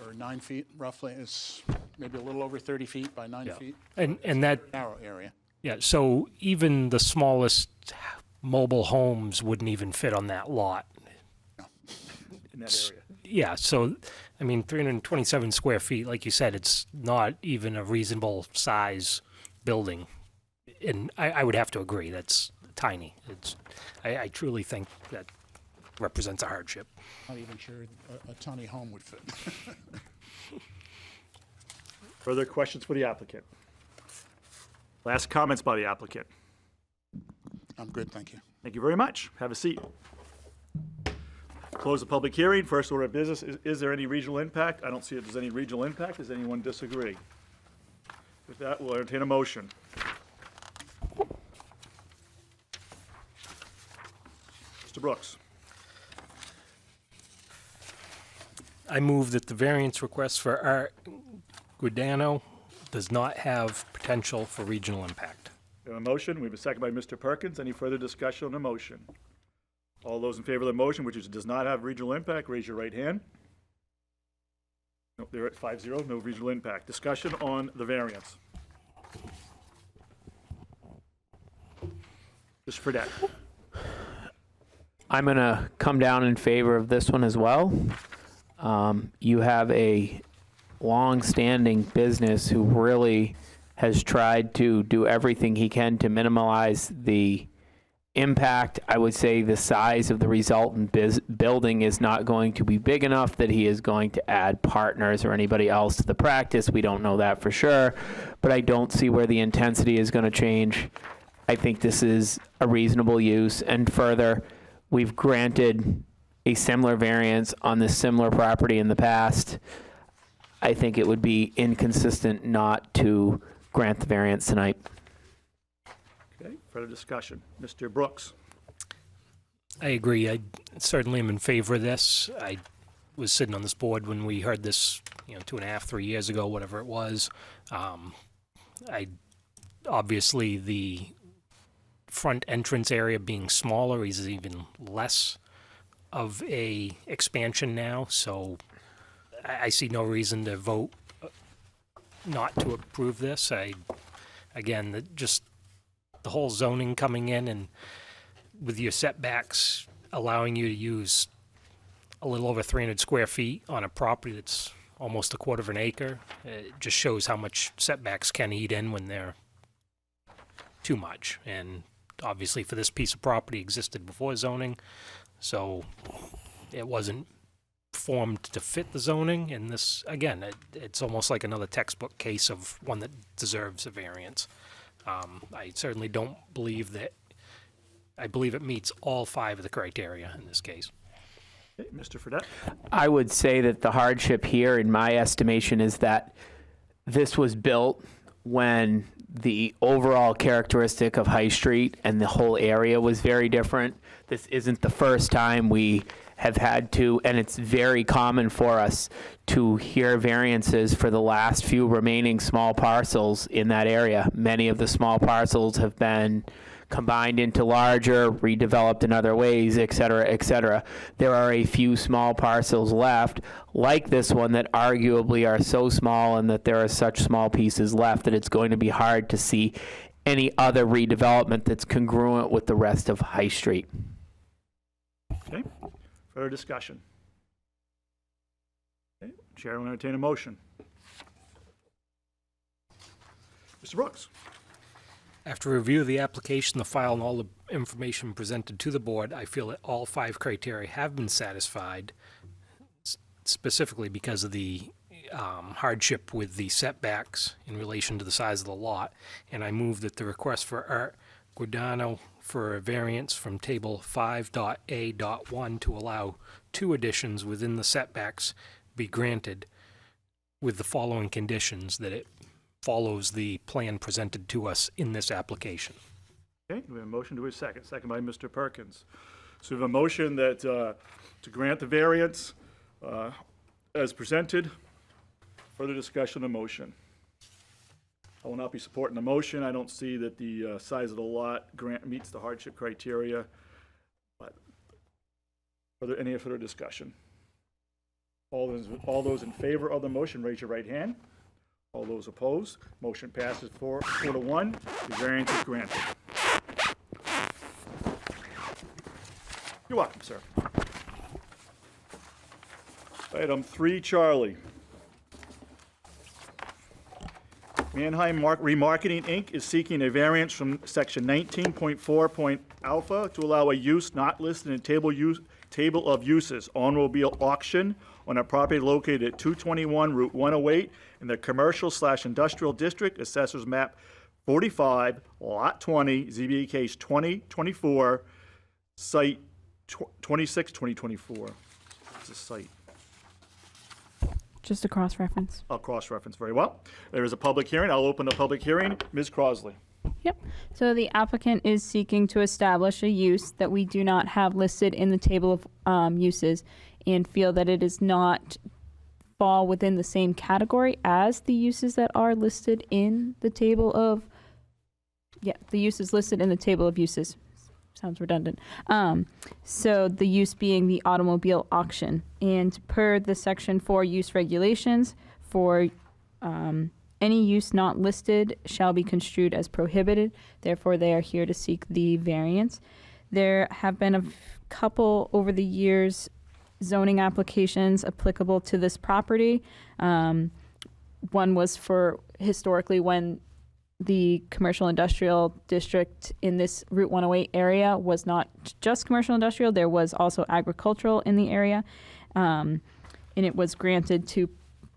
or 9 feet roughly. It's maybe a little over 30 feet by 9 feet. And that, Narrow area. yeah, so even the smallest mobile homes wouldn't even fit on that lot. In that area. Yeah, so, 327 square feet, like you said, it's not even a reasonable size building. And I would have to agree, that's tiny. I truly think that represents a hardship. Not even sure a tiny home would fit. Further questions for the applicant? Last comments by the applicant. I'm good, thank you. Thank you very much. Have a seat. Close the public hearing. First order of business, is there any regional impact? I don't see if there's any regional impact. Does anyone disagree? With that, we'll entertain a motion. Mr. Brooks. I move that the variance request for Art Guidano does not have potential for regional impact. We have a motion. We have a second by Mr. Perkins. Any further discussion on the motion? All those in favor of the motion, which does not have regional impact, raise your right hand. Nope, they're at 5-0, no regional impact. Discussion on the variance. Mr. Fredette. I'm going to come down in favor of this one as well. You have a long-standing business who really has tried to do everything he can to minimize the impact. I would say the size of the resultant building is not going to be big enough that he is going to add partners or anybody else to the practice. We don't know that for sure, but I don't see where the intensity is going to change. I think this is a reasonable use, and further, we've granted a similar variance on this similar property in the past. I think it would be inconsistent not to grant the variance tonight. Okay, further discussion. Mr. Brooks. I agree. I certainly am in favor of this. I was sitting on this board when we heard this, 2.5, 3 years ago, whatever it was. Obviously the front entrance area being smaller is even less of a expansion now, so I see no reason to vote not to approve this. Just the whole zoning coming in and with your setbacks allowing you to use a little over 300 square feet on a property that's almost a quarter of an acre, it just shows how much setbacks can eat in when they're too much. And obviously for this piece of property existed before zoning, so it wasn't formed to fit the zoning. And this, again, it's almost like another textbook case of one that deserves a variance. I certainly don't believe that, I believe it meets all 5 of the criteria in this case. Okay, Mr. Fredette. I would say that the hardship here, in my estimation, is that this was built when the overall characteristic of High Street and the whole area was very different. This isn't the first time we have had to, and it's very common for us to hear variances for the last few remaining small parcels in that area. Many of the small parcels have been combined into larger, redeveloped in other ways, et cetera, et cetera. There are a few small parcels left, like this one, that arguably are so small and that there are such small pieces left that it's going to be hard to see any other redevelopment that's congruent with the rest of High Street. Okay, further discussion. Okay, Chair will entertain a motion. Mr. Brooks. After review of the application, the file, and all the information presented to the board, I feel that all 5 criteria have been satisfied, specifically because of the hardship with the setbacks in relation to the size of the lot. And I move that the request for Art Guidano for a variance from Table 5.A.1 to allow 2 additions within the setbacks be granted with the following conditions: that it follows the plan presented to us in this application. Okay, we have a motion to a second. Second by Mr. Perkins. So we have a motion that to grant the variance as presented. Further discussion on the motion. I will not be supporting the motion. I don't see that the size of the lot meets the hardship criteria. But any further discussion? All those in favor of the motion, raise your right hand. All those opposed, motion passes 4-1. The variance is granted. You're welcome, sir. Item 3, Charlie. Manheim Remarketing, Inc. is seeking a variance from Section 19.4 alpha to allow a use not listed in table of uses, automobile auction, on a property located at 221 Route 108 in the Commercial/Industrial District, Assessors Map 45, Lot 20, ZBA case 2024, site 26/2024. It's a site. Just a cross-reference. I'll cross-reference very well. There is a public hearing. I'll open the public hearing. Ms. Crosley. Yep. So the applicant is seeking to establish a use that we do not have listed in the table of uses and feel that it does not fall within the same category as the uses that are listed in the table of, the uses listed in the table of uses. Sounds redundant. So the use being the automobile auction. And per the Section 4 use regulations, for any use not listed shall be construed as prohibited. Therefore, they are here to seek the variance. There have been a couple over the years zoning applications applicable to this property. One was for historically when the commercial industrial district in this Route 108 area was not just commercial industrial, there was also agricultural in the area. And it was granted to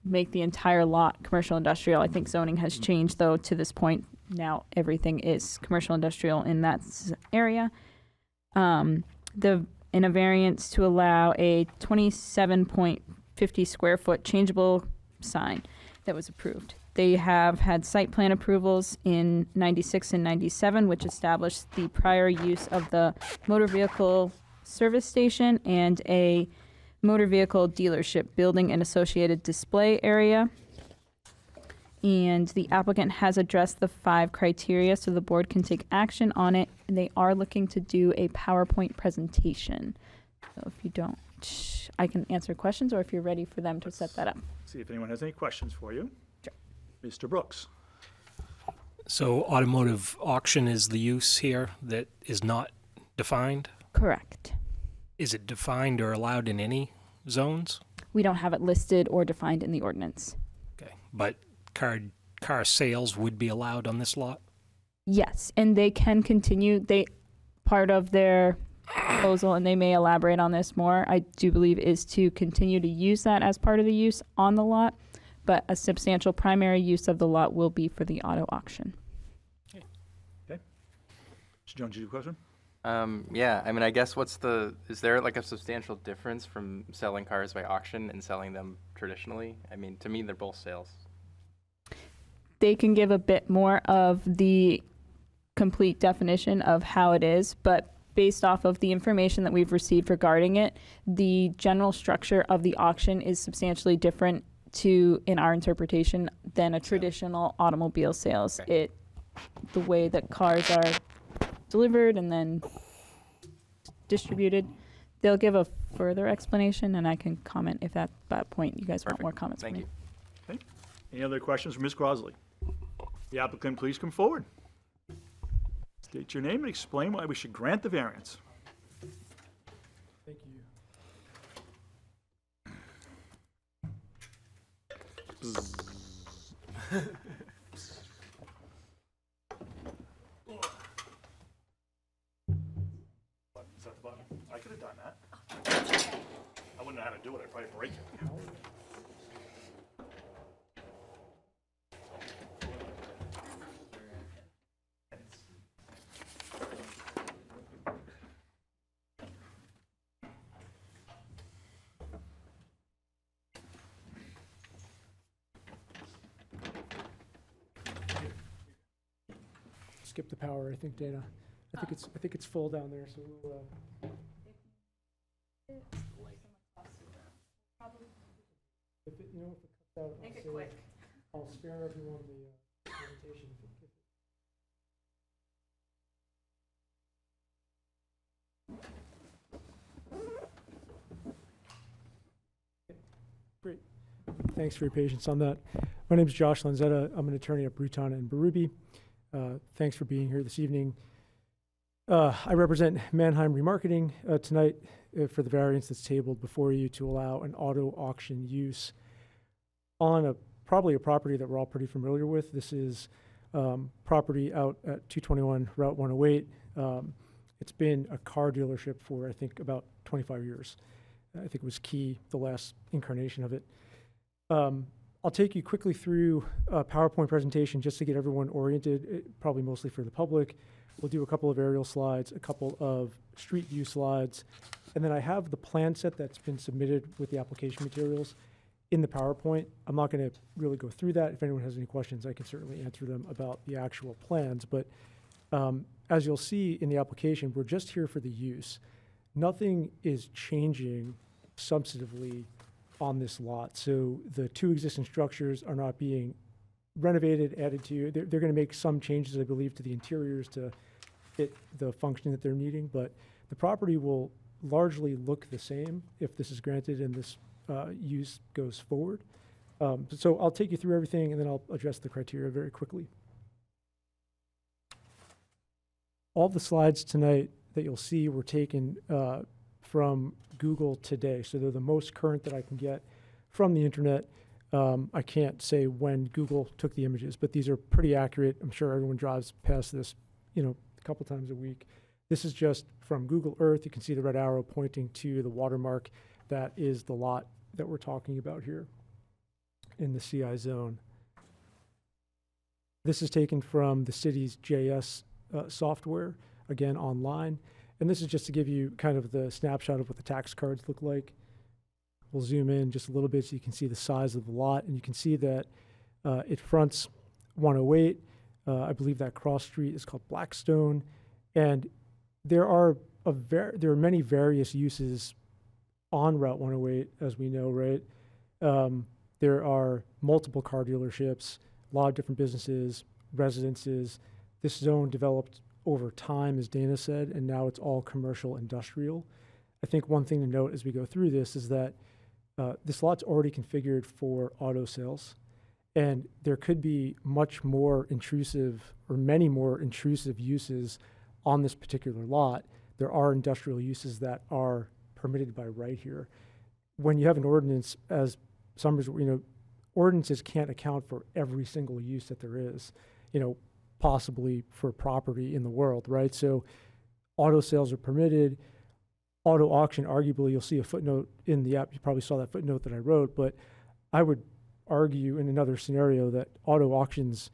make the entire lot commercial industrial. I think zoning has changed though to this point. Now everything is commercial industrial in that area. In a variance to allow a 27.50 square foot changeable sign that was approved. They have had site plan approvals in 96 and 97, which established the prior use of the motor vehicle service station and a motor vehicle dealership building and associated display area. And the applicant has addressed the 5 criteria so the board can take action on it. And they are looking to do a PowerPoint presentation. So if you don't, I can answer questions, or if you're ready for them to set that up. See if anyone has any questions for you. Sure. Mr. Brooks. So automotive auction is the use here that is not defined? Correct. Is it defined or allowed in any zones? We don't have it listed or defined in the ordinance. Okay, but car sales would be allowed on this lot? Yes, and they can continue. Part of their proposal, and they may elaborate on this more, I do believe, is to continue to use that as part of the use on the lot, but a substantial primary use of the lot will be for the auto auction. Okay. Mr. Jones, you have a question? Yeah, I mean, I guess is there like a substantial difference from selling cars by auction and selling them traditionally? I mean, to me, they're both sales. They can give a bit more of the complete definition of how it is, but based off of the information that we've received regarding it, the general structure of the auction is substantially different in our interpretation, than a traditional automobile sales. Okay. The way that cars are delivered and then distributed, they'll give a further explanation, and I can comment if at that point you guys want more comments from Thank me. you. Okay. Any other questions for Ms. Crosley? The applicant, please come forward. State your name and explain why we should grant the variance. Thank you. Is that the button? I could have done that. I wouldn't know how to do it. I'd probably break it. Skip the power, I think, Dana. I think it's full down there, so we'll, if it, if it cuts out, Make it I'll quick. I'll spare everyone the presentation. Great. Thanks for your patience on that. My name is Josh Lanzetta. I'm an attorney at Bruton and Berube. Thanks for being here this evening. I represent Mannheim Remarketing tonight for the variance that's tabled before you to allow an auto auction use on probably a property that we're all pretty familiar with. This is property out at 221 Route 108. It's been a car dealership for, I think, about 25 years. I think it was Key, the last incarnation of it. I'll take you quickly through a PowerPoint presentation just to get everyone oriented, probably mostly for the public. We'll do a couple of aerial slides, a couple of street view slides, and then I have the plan set that's been submitted with the application materials in the PowerPoint. I'm not going to really go through that. If anyone has any questions, I can certainly answer them about the actual plans. But as you'll see in the application, we're just here for the use. Nothing is changing substantively on this lot. So the two existing structures are not being renovated, added to. They're going to make some changes, I believe, to the interiors to fit the function that they're needing. But the property will largely look the same if this is granted and this use goes forward. So I'll take you through everything and then I'll address the criteria very quickly. All the slides tonight that you'll see were taken from Google today. So they're the most current that I can get from the internet. I can't say when Google took the images, but these are pretty accurate. I'm sure everyone drives past this, a couple times a week. This is just from Google Earth. You can see the red arrow pointing to the watermark. That is the lot that we're talking about here in the CI zone. This is taken from the city's JS software, again, online. And this is just to give you kind of the snapshot of what the tax cards look like. We'll zoom in just a little bit so you can see the size of the lot. And you can see that it fronts 108. I believe that cross street is called Blackstone. And there are many various uses on Route 108, as we know, right? There are multiple car dealerships, a lot of different businesses, residences. This zone developed over time, as Dana said, and now it's all commercial industrial. I think one thing to note as we go through this is that this lot's already configured for auto sales, and there could be much more intrusive or many more intrusive uses on this particular lot. There are industrial uses that are permitted by right here. When you have an ordinance, as Somersworth, ordinances can't account for every single use that there is, possibly for property in the world, right? So auto sales are permitted. Auto auction, arguably, you'll see a footnote in the app. You probably saw that footnote that I wrote, but I would argue in another scenario that auto auctions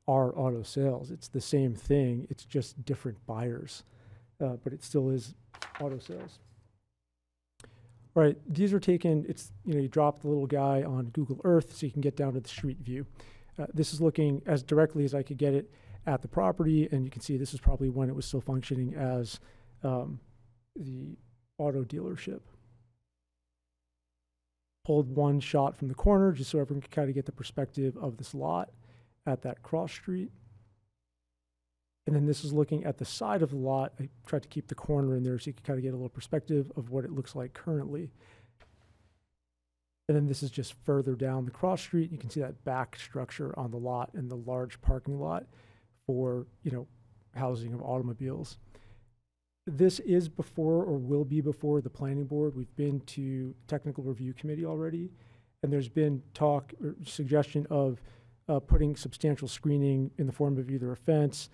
are auto sales. It's the same thing. It's just different buyers, but it still is auto sales. All right, these are taken, you drop the little guy on Google Earth so you can get down to the street view. This is looking as directly as I could get it at the property, and you can see this is probably when it was still functioning as the auto dealership. Pulled one shot from the corner just so everyone can kind of get the perspective of this lot at that cross street. And then this is looking at the side of the lot. I tried to keep the corner in there so you can kind of get a little perspective of what it looks like currently. And then this is just further down the cross street. You can see that back structure on the lot and the large parking lot for, housing of automobiles. This is before or will be before the planning board. We've been to technical review committee already, and there's been talk or suggestion of putting substantial screening in the form of either a fence,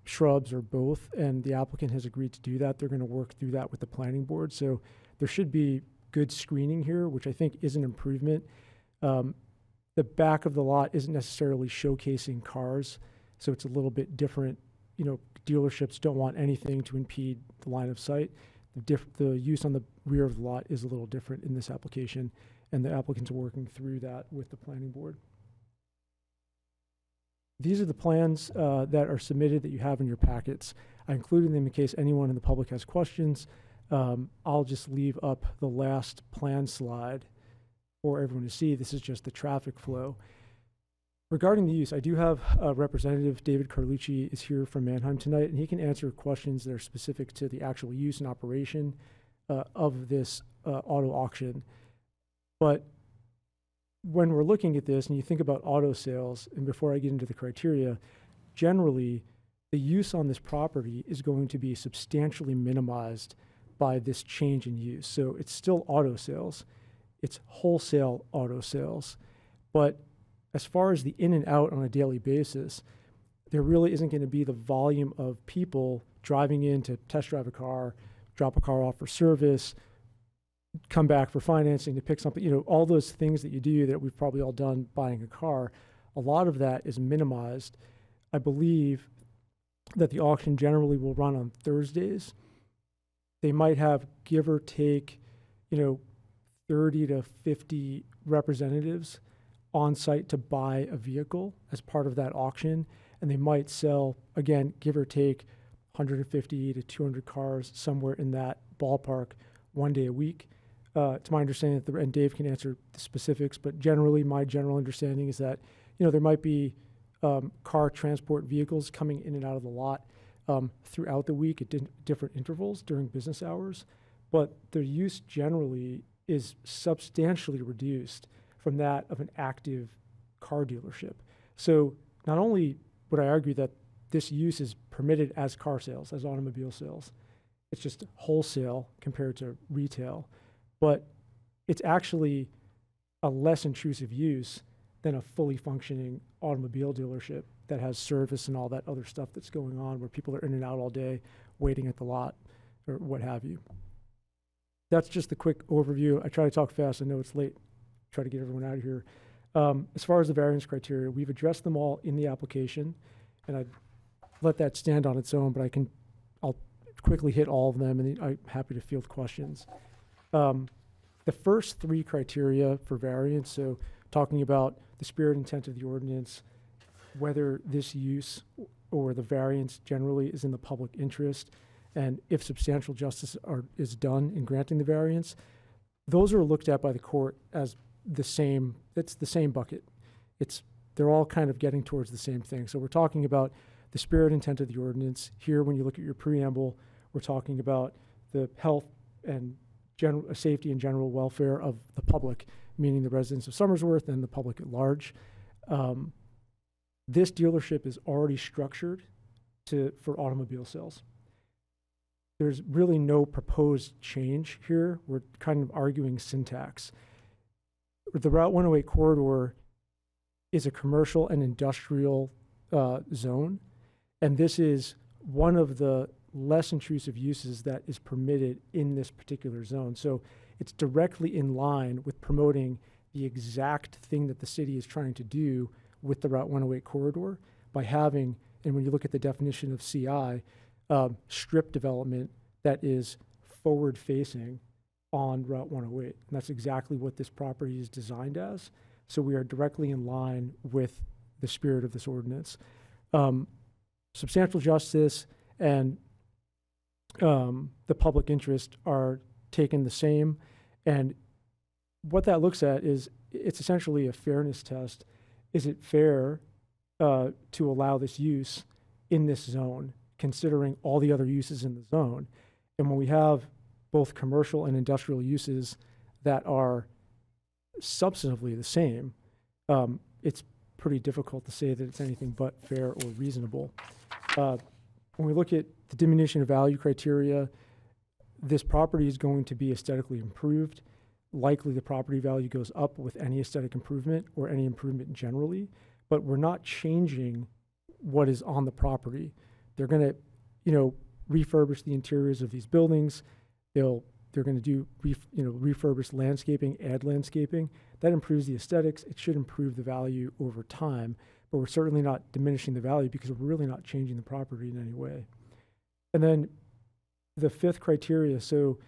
shrubs, or both, and the applicant has agreed to do that. They're going to work through that with the planning board. So there should be good screening here, which I think is an improvement. The back of the lot isn't necessarily showcasing cars, so it's a little bit different. Dealerships don't want anything to impede the line of sight. The use on the rear of the lot is a little different in this application, and the applicants are working through that with the planning board. These are the plans that are submitted that you have in your packets. I included them in case anyone in the public has questions. I'll just leave up the last plan slide for everyone to see. This is just the traffic flow. Regarding the use, I do have Representative David Carlucci is here from Mannheim tonight, and he can answer questions that are specific to the actual use and operation of this auto auction. But when we're looking at this and you think about auto sales, and before I get into the criteria, generally the use on this property is going to be substantially minimized by this change in use. So it's still auto sales, it's wholesale auto sales, but as far as the in and out on a daily basis, there really isn't going to be the volume of people driving in to test drive a car, drop a car off for service, come back for financing to pick something, all those things that you do that we've probably all done buying a car, a lot of that is minimized. I believe that the auction generally will run on Thursdays. They might have, give or take, 30 to 50 representatives on site to buy a vehicle as part of that auction. And they might sell, again, give or take, 150 to 200 cars, somewhere in that ballpark, one day a week. It's my understanding that, and Dave can answer the specifics, but generally my general understanding is that, there might be car transport vehicles coming in and out of the lot throughout the week at different intervals during business hours, but their use generally is substantially reduced from that of an active car dealership. So not only would I argue that this use is permitted as car sales, as automobile sales, it's just wholesale compared to retail, but it's actually a less intrusive use than a fully functioning automobile dealership that has service and all that other stuff that's going on where people are in and out all day waiting at the lot or what have you. That's just a quick overview. I try to talk fast. I know it's late. Try to get everyone out of here. As far as the variance criteria, we've addressed them all in the application, and I'd let that stand on its own, but I'll quickly hit all of them, and I'm happy to field questions. The first three criteria for variance, so talking about the spirit and intent of the ordinance, whether this use or the variance generally is in the public interest, and if substantial justice is done in granting the variance, those are looked at by the court as the same. It's the same bucket. They're all kind of getting towards the same thing. So we're talking about the spirit and intent of the ordinance. Here, when you look at your preamble, we're talking about the health and safety and general welfare of the public, meaning the residents of Somersworth and the public at large. This dealership is already structured for automobile sales. There's really no proposed change here. We're kind of arguing syntax. The Route 108 corridor is a commercial and industrial zone, and this is one of the less intrusive uses that is permitted in this particular zone. So it's directly in line with promoting the exact thing that the city is trying to do with the Route 108 corridor by having, and when you look at the definition of CI, strip development that is forward-facing on Route 108. And that's exactly what this property is designed as. So we are directly in line with the spirit of this ordinance. Substantial justice and the public interest are taken the same. And what that looks at is it's essentially a fairness test. Is it fair to allow this use in this zone, considering all the other uses in the zone? And when we have both commercial and industrial uses that are substantively the same, it's pretty difficult to say that it's anything but fair or reasonable. When we look at the diminution of value criteria, this property is going to be aesthetically improved. Likely the property value goes up with any aesthetic improvement or any improvement generally, but we're not changing what is on the property. They're going to, refurbish the interiors of these buildings. They're going to do, refurbish landscaping, add landscaping. That improves the aesthetics. It should improve the value over time, but we're certainly not diminishing the value because we're really not changing the property in any way. And then the fifth criteria, so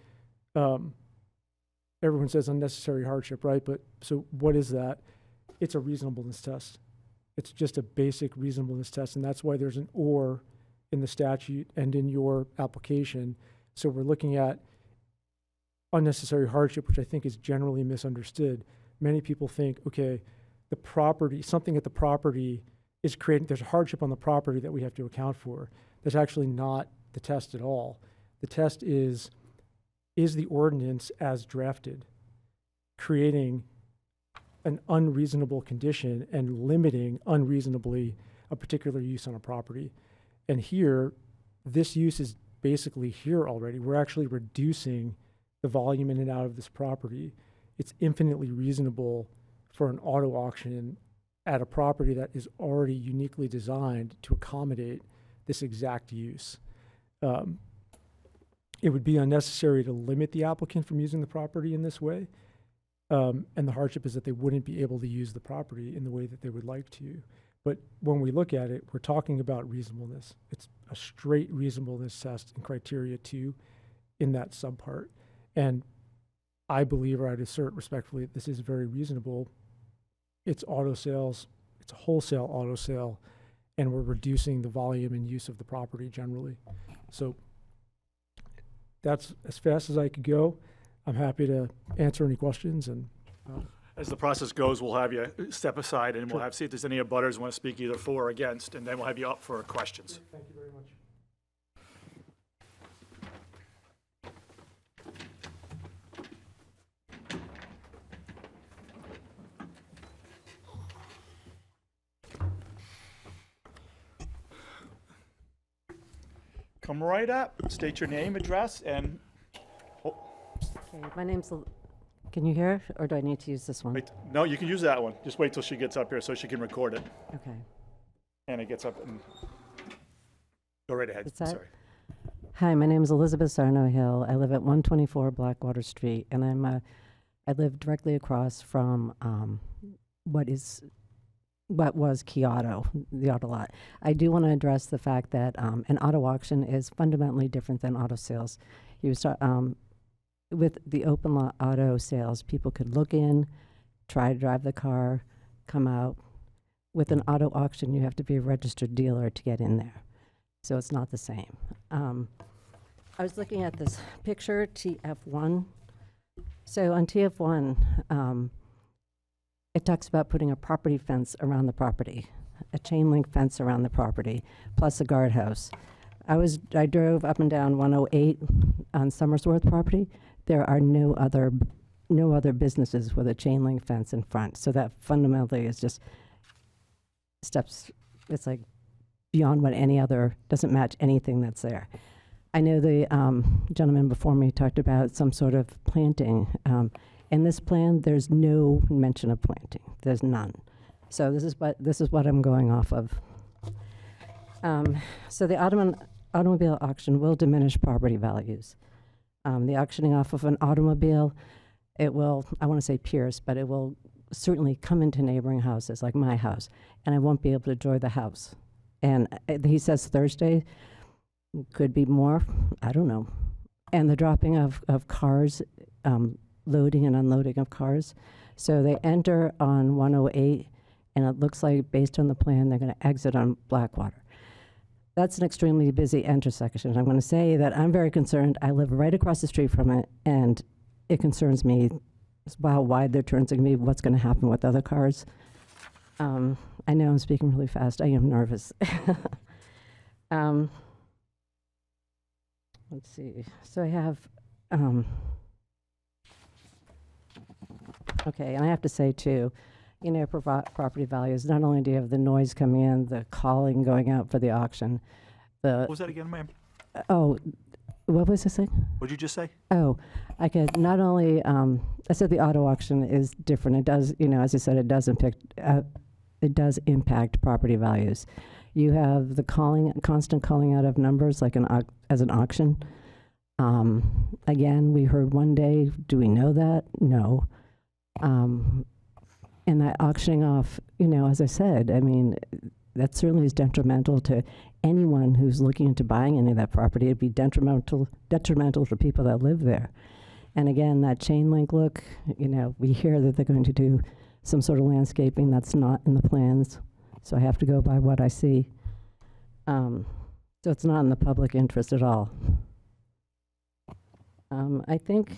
everyone says unnecessary hardship, right? But so what is that? It's a reasonableness test. It's just a basic reasonableness test, and that's why there's an or in the statute and in your application. So we're looking at unnecessary hardship, which I think is generally misunderstood. Many people think, okay, the property, something at the property is creating, there's a hardship on the property that we have to account for. That's actually not the test at all. The test is the ordinance as drafted creating an unreasonable condition and limiting unreasonably a particular use on a property? And here, this use is basically here already. We're actually reducing the volume in and out of this property. It's infinitely reasonable for an auto auction at a property that is already uniquely designed to accommodate this exact use. it would be unnecessary to limit the applicant from using the property in this way. And the hardship is that they wouldn't be able to use the property in the way that they would like to. But when we look at it, we're talking about reasonableness. It's a straight reasonableness test and criteria too in that subpart. And I believe, or I'd assert respectfully, that this is very reasonable. It's auto sales, it's a wholesale auto sale, and we're reducing the volume and use of the property generally. So that's as fast as I could go. I'm happy to answer any questions, and As the process goes, we'll have you step aside and we'll see if there's any abutters who want to speak either for or against, and then we'll have you up for questions. thank you very much. Come right up, state your name, address, and Okay, my name's, can you hear, or do I need to use this one? wait. No, you can use that one. Just wait till she gets up here so she can record it. Okay. And it gets up and go right ahead. Is that- Sorry. Hi, my name is Elizabeth Sarno Hill. I live at 124 Blackwater Street, and I live directly across from what was Key Auto, the auto lot. I do want to address the fact that an auto auction is fundamentally different than auto sales. With the open lot auto sales, people could look in, try to drive the car, come out. With an auto auction, you have to be a registered dealer to get in there. So it's not the same. I was looking at this picture, TF1. So on TF1, it talks about putting a property fence around the property, a chain link fence around the property, plus a guardhouse. I drove up and down 108 on Somersworth property. There are no other businesses with a chain link fence in front. So that fundamentally is just steps, it's like beyond what any other, doesn't match anything that's there. I know the gentleman before me talked about some sort of planting. In this plan, there's no mention of planting. There's none. So this is what I'm going off of. So the automobile auction will diminish property values. The auctioning off of an automobile, it will, I want to say pierce, but it will certainly come into neighboring houses like my house, and I won't be able to enjoy the house. And he says Thursday, could be more, I don't know. And the dropping of cars, loading and unloading of cars. So they enter on 108, and it looks like, based on the plan, they're going to exit on Blackwater. That's an extremely busy intersection. I'm going to say that I'm very concerned. I live right across the street from it, and it concerns me how wide their turns are going to be, what's going to happen with other cars. I know I'm speaking really fast. I am nervous. Let's see. So I have, okay, and I have to say too, you know, property values, not only do you have the noise coming in, the calling going out for the auction, What was that again, ma'am? What was this thing? What'd you just say? Oh, I could not only, I said the auto auction is different. It does, you know, as I said, it does impact property values. You have the constant calling out of numbers like as an auction. Again, we heard one day, do we know that? No. And that auctioning off, you know, as I said, I mean, that certainly is detrimental to anyone who's looking into buying any of that property. It'd be detrimental to people that live there. And again, that chain link look, you know, we hear that they're going to do some sort of landscaping that's not in the plans. So I have to go by what I see. So it's not in the public interest at all. I think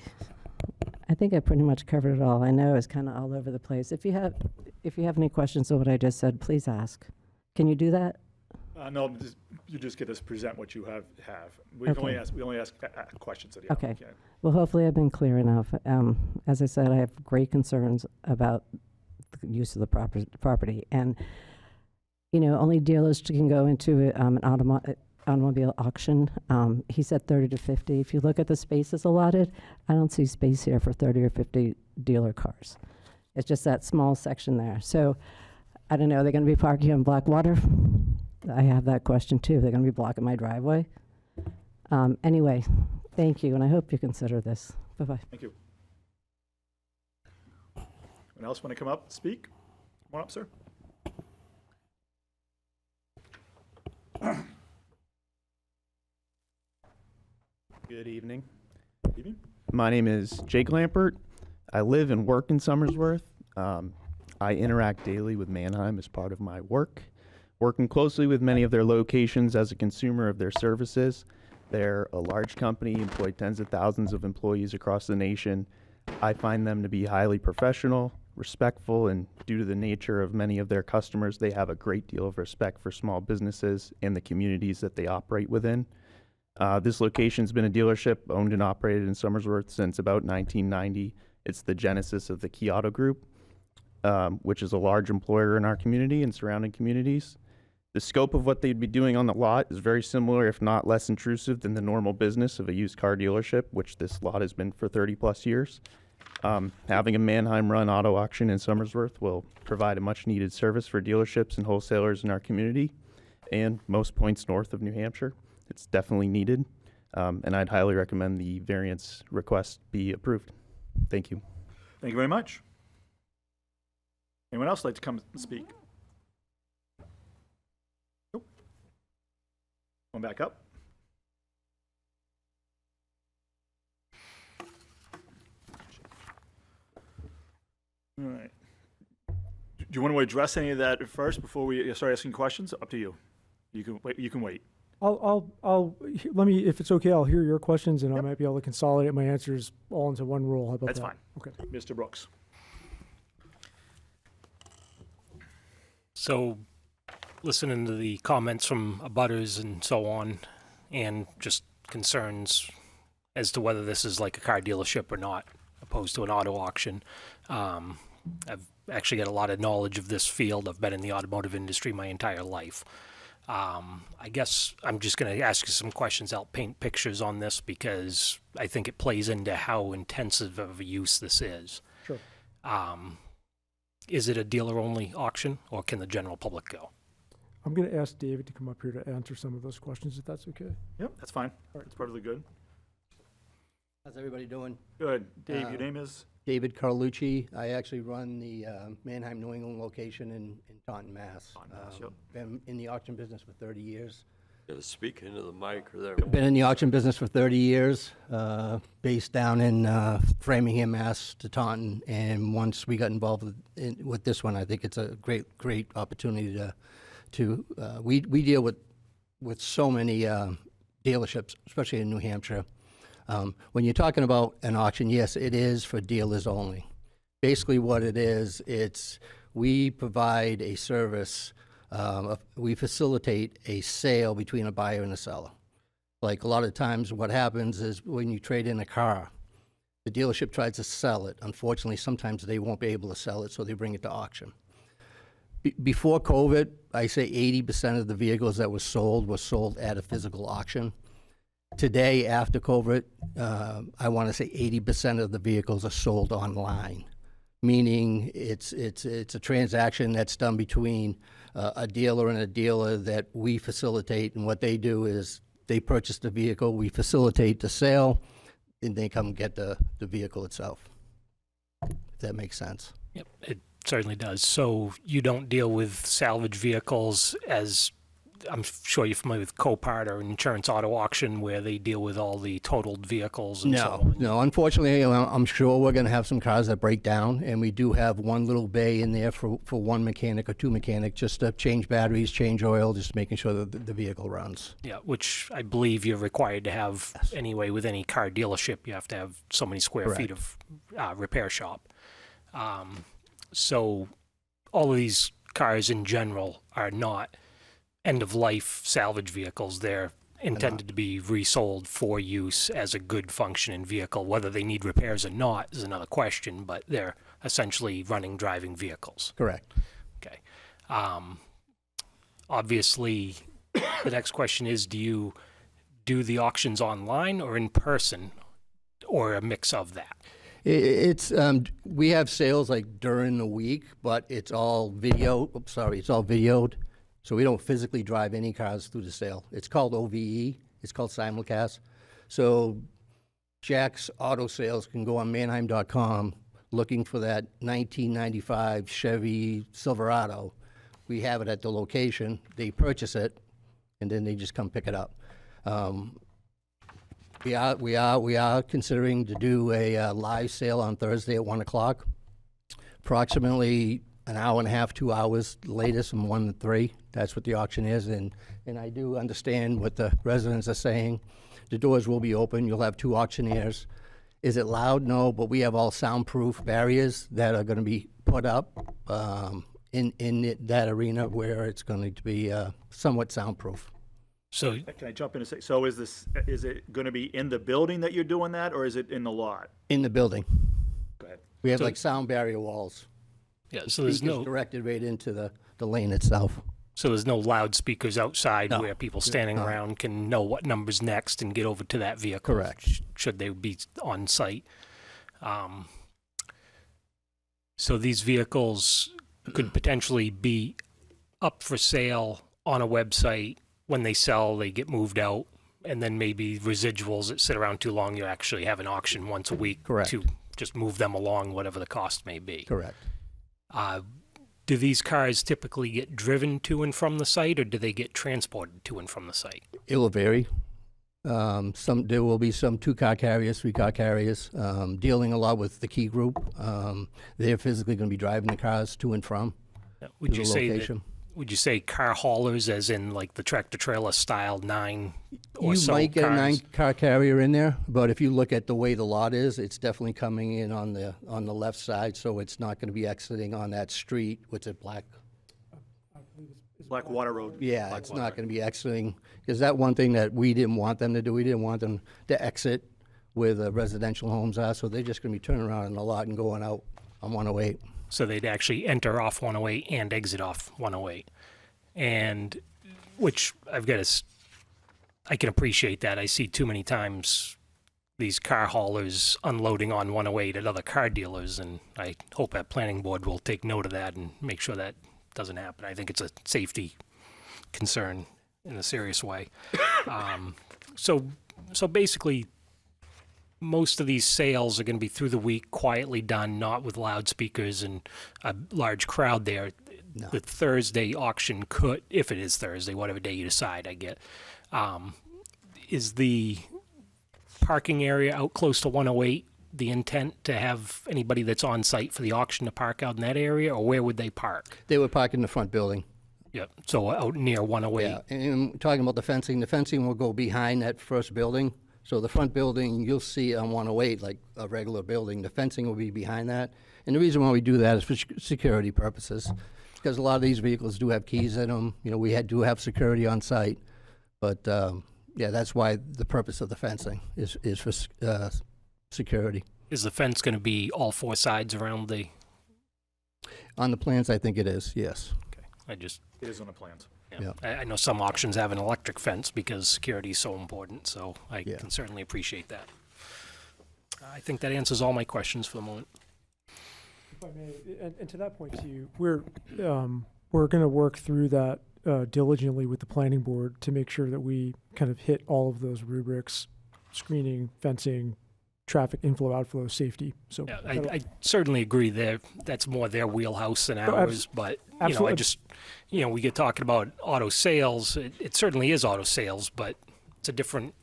I pretty much covered it all. I know it's kind of all over the place. If you have any questions on what I just said, please ask. Can you do that? No, you just get us present what you have. We Okay. only ask questions of the Okay. applicant. Well, hopefully I've been clear enough. As I said, I have great concerns about the use of the property. And, you know, only dealers can go into an automobile auction. He said 30 to 50. If you look at the spaces allotted, I don't see space here for 30 or 50 dealer cars. It's just that small section there. So I don't know, they're going to be parking on Blackwater? I have that question too. They're going to be blocking my driveway? Anyway, Thank you, and I hope you consider this. Bye-bye. Thank you. Anyone else want to come up and speak? Come on up, sir. Good evening. Evening. My name is Jake Lampert. I live and work in Somersworth. I interact daily with Mannheim as part of my work, working closely with many of their locations as a consumer of their services. They're a large company, employ tens of thousands of employees across the nation. I find them to be highly professional, respectful, and due to the nature of many of their customers, they have a great deal of respect for small businesses and the communities that they operate within. This location's been a dealership owned and operated in Somersworth since about 1990. It's the genesis of the Key Auto Group, which is a large employer in our community and surrounding communities. The scope of what they'd be doing on the lot is very similar, if not less intrusive, than the normal business of a used car dealership, which this lot has been for 30 plus years. Having a Mannheim run auto auction in Somersworth will provide a much needed service for dealerships and wholesalers in our community and most points north of New Hampshire. It's definitely needed, and I'd highly recommend the variance request be approved. Thank you. Thank you very much. Anyone else like to come and speak? Nope. Going back up. All right. Do you want to address any of that first before we start asking questions? Up to you. You can wait. You can wait. Let me, if it's okay, I'll hear your questions and I might be able to consolidate my answers all into one rule. How about That's that? fine. Okay. Mr. Brooks. So, listening to the comments from abutters and so on, and just concerns as to whether this is like a car dealership or not, opposed to an auto auction. I've actually got a lot of knowledge of this field. I've been in the automotive industry my entire life. I guess I'm just going to ask you some questions. I'll paint pictures on this because I think it plays into how intensive of a use this is. Sure. Is it a dealer-only auction, or can the general public go? I'm going to ask David to come up here to answer some of those questions, if that's okay. Yep, that's fine. All right. That's perfectly good. How's everybody doing? Good. Dave, your name is? David Carlucci. I actually run the Mannheim, New England location in Taunton, Mass. Yep. Been in the auction business for 30 years. Got to speak into the mic or there. Been in the auction business for 30 years, based down in Framingham, Mass. to Taunton. And once we got involved with this one, I think it's a great opportunity to we deal with so many dealerships, especially in New Hampshire. When you're talking about an auction, yes, it is for dealers only. Basically what it is, we provide a service, we facilitate a sale between a buyer and a seller. Like a lot of times what happens is when you trade in a car, the dealership tries to sell it. Unfortunately, sometimes they won't be able to sell it, so they bring it to auction. Before COVID, I say 80% of the vehicles that were sold at a physical auction. Today, after COVID, I want to say 80% of the vehicles are sold online, meaning it's a transaction that's done between a dealer and a dealer that we facilitate, and what they do is they purchase the vehicle, we facilitate the sale, and they come get the vehicle itself, if that makes sense. Yep, it certainly does. So you don't deal with salvage vehicles as I'm sure you're familiar with Copart or Insurance Auto Auction, where they deal with all the totaled vehicles and so on. No. Unfortunately, I'm sure we're going to have some cars that break down, and we do have one little bay in there for one mechanic or two mechanics, just to change batteries, change oil, just making sure that the vehicle runs. Yeah, which I believe you're required to have anyway with any car dealership. You have to have so many square feet of repair shop. So all of these cars in general are not end-of-life salvage vehicles. They're intended to be resold for use as a good functioning vehicle. Whether they need repairs or not is another question, but they're essentially running, driving vehicles. Correct. Okay. Obviously, the next question is, do you do the auctions online or in person, or a mix of that? It's we have sales like during the week, but it's all video. It's all videoed. So we don't physically drive any cars through the sale. It's called OVE. It's called simulcast. So Jack's Auto Sales can go on Manheim.com looking for that 1995 Chevy Silverado. We have it at the location. They purchase it, and then they just come pick it up. We are considering to do a live sale on Thursday at 1 o'clock. Approximately an hour and a half, 2 hours latest, from 1 to 3. That's what the auction is, and I do understand what the residents are saying. The doors will be open. You'll have 2 auctioneers. Is it loud? No, but we have all soundproof barriers that are going to be put up in that arena where it's going to be somewhat soundproof. So Can I jump in and say, so is it going to be in the building that you're doing that, or is it in the lot? In the building. Go ahead. We have like sound barrier walls. yeah, so there's Speakers no directed right into the lane itself. loudspeakers outside No. where people standing No. around can know what number's next and get over to that vehicle. Correct. Should they be on site. So these vehicles could potentially be up for sale on a website. When they sell, they get moved out, and then maybe residuals that sit around too long, you actually have an auction once a week Correct. to just move them along, whatever the cost may be. Correct. Do these cars typically get driven to and from the site, or do they get transported to and from the site? It will vary. There will be some 2-car carriers, 3-car carriers, dealing a lot with the Key Group. They're physically going to be driving the cars to and from Would to you the say location. would you say car haulers, as in like the tractor trailer style 9 or You so might get a cars? 9-car carrier in there, but if you look at the way the lot is, it's definitely coming in on the left side, so it's not going to be exiting on that street, what's it, Blackwater Road. Yeah, it's not going to be exiting, because that one thing that we didn't want them to do, we didn't want them to exit where the residential homes are, so they're just going to be turning around in the lot and going out on 108. So they'd actually enter off 108 and exit off 108. And which I can appreciate that. I see too many times these car haulers unloading on 108 at other car dealers, and I hope that planning board will take note of that and make sure that doesn't happen. I think it's a safety concern in a serious way. So basically, most of these sales are going to be through the week, quietly done, not with loudspeakers and a large crowd there. No. The Thursday auction could, if it is Thursday, whatever day you decide, I get, is the parking area out close to 108 the intent to have anybody that's on site for the auction to park out in that area, or where would they park? They would park in the front building. Yeah, so out near 108. Yeah, and talking about the fencing will go behind that first building. So the front building, you'll see on 108 like a regular building. The fencing will be behind that. And the reason why we do that is for security purposes, because a lot of these vehicles do have keys in them. You know, we do have security on site. But, yeah, that's why the purpose of the fencing is for security. Is the fence going to be all 4 sides around the... On the plans, I think it is, yes. Okay, It is on the plans. Yeah. I know some auctions have an electric fence because security is so important, so I can certainly appreciate that. I think that answers all my questions for the moment. If I may, and to that point too, we're going to work through that diligently with the planning board to make sure that we kind of hit all of those rubrics: screening, fencing, traffic inflow, outflow, safety. So Yeah, I certainly agree there. That's more their wheelhouse than ours, but we get talking about auto sales. It certainly is auto sales, but it's a different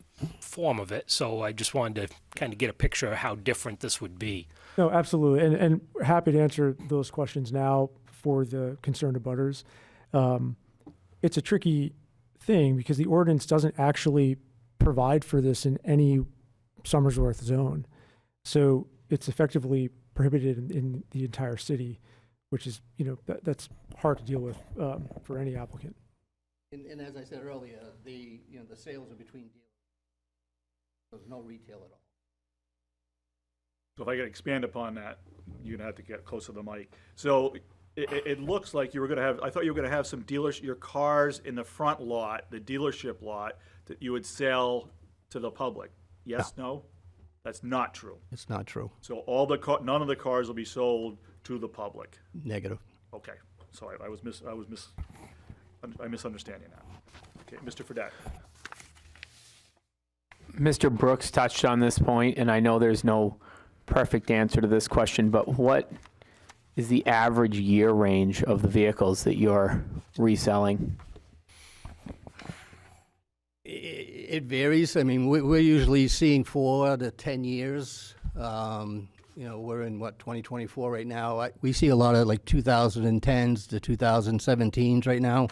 form of it. So I just wanted to kind of get a picture of how different this would be. No, absolutely, and happy to answer those questions now for the concerned abutters. It's a tricky thing because the ordinance doesn't actually provide for this in any Somersworth zone. So it's effectively prohibited in the entire city, which is, that's hard to deal with for any applicant. And as I said earlier, the sales are between dealers. There's no retail at all. So if I could expand upon that, you're going to have to get closer to the mic. So it looks like you were going to have, I thought you were going to have some your cars in the front lot, the dealership lot, that you would sell to the public. Yes, no? That's not true. It's not true. So none of the cars will be sold to the public. Negative. Okay. Sorry, I'm misunderstanding that. Okay, Mr. Fredette. Mr. Brooks touched on this point, and I know there's no perfect answer to this question, but what is the average year range of the vehicles that you're reselling? It varies. I mean, we're usually seeing 4 to 10 years. We're in 2024 right now. We see a lot of like 2010s to 2017s right now,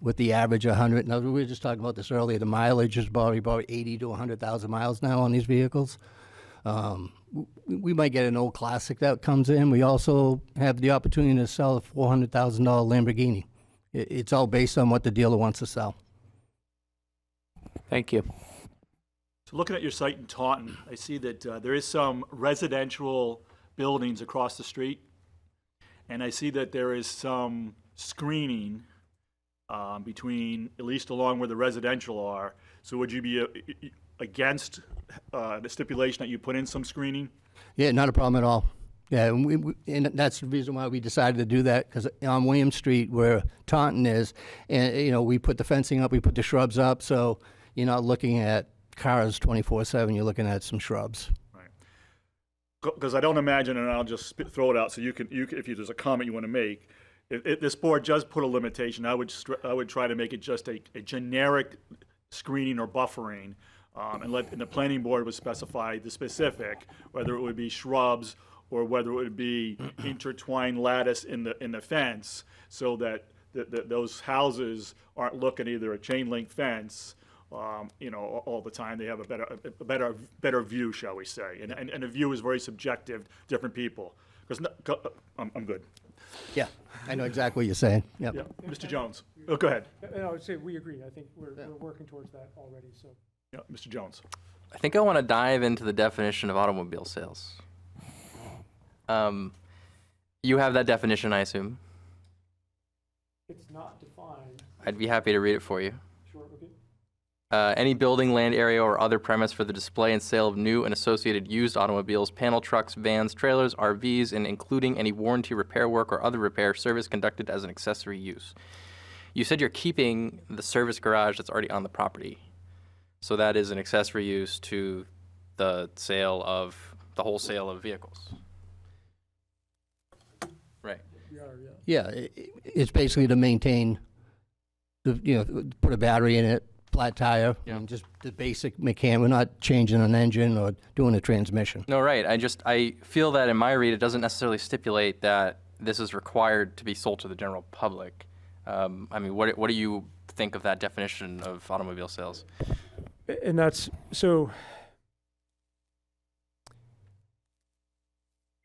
with the average 100. Now, we were just talking about this earlier. The mileage is about 80 to 100,000 miles now on these vehicles. We might get an old classic that comes in. We also have the opportunity to sell a $400,000 Lamborghini. It's all based on what the dealer wants to sell. Thank you. So looking at your site in Taunton, I see that there is some residential buildings across the street, and I see that there is some screening between, at least along where the residential are. So would you be against the stipulation that you put in some screening? Yeah, not a problem at all. Yeah, and that's the reason why we decided to do that, because on William Street, where Taunton is, and we put the fencing up, we put the shrubs up, so you're not looking at cars 24/7. You're looking at some shrubs. Right. Because I don't imagine, and I'll just throw it out, so you can, if there's a comment you want to make, if this board does put a limitation, I would try to make it just a generic screening or buffering, and the planning board would specify the specific, whether it would be shrubs or whether it would be intertwined lattice in the fence, so that those houses aren't looking either a chain link fence, all the time. They have a better view, shall we say? And a view is very subjective, different people. I'm good. Yeah, I know exactly what you're saying. Yep. Yeah, Mr. Jones. Oh, go ahead. And I would say we agree. I think we're working towards that already. So. Yeah, Mr. Jones. I think I want to dive into the definition of automobile sales. You have that definition, I assume. It's not defined. I'd be happy to read it for you. Sure, okay. Any building, land area, or other premise for the display and sale of new and associated used automobiles, panel trucks, vans, trailers, RVs, and including any warranty, repair work, or other repair service conducted as an accessory use. You said you're keeping the service garage that's already on the property. So that is an accessory use to the wholesale of vehicles. Right. Yeah, it's basically to maintain put a battery in it, flat tire, and just the basic mechanic. We're not changing an engine or doing a transmission. No, right. I feel that in my read, it doesn't necessarily stipulate that this is required to be sold to the general public. What do you think of that definition of automobile sales? And that's so.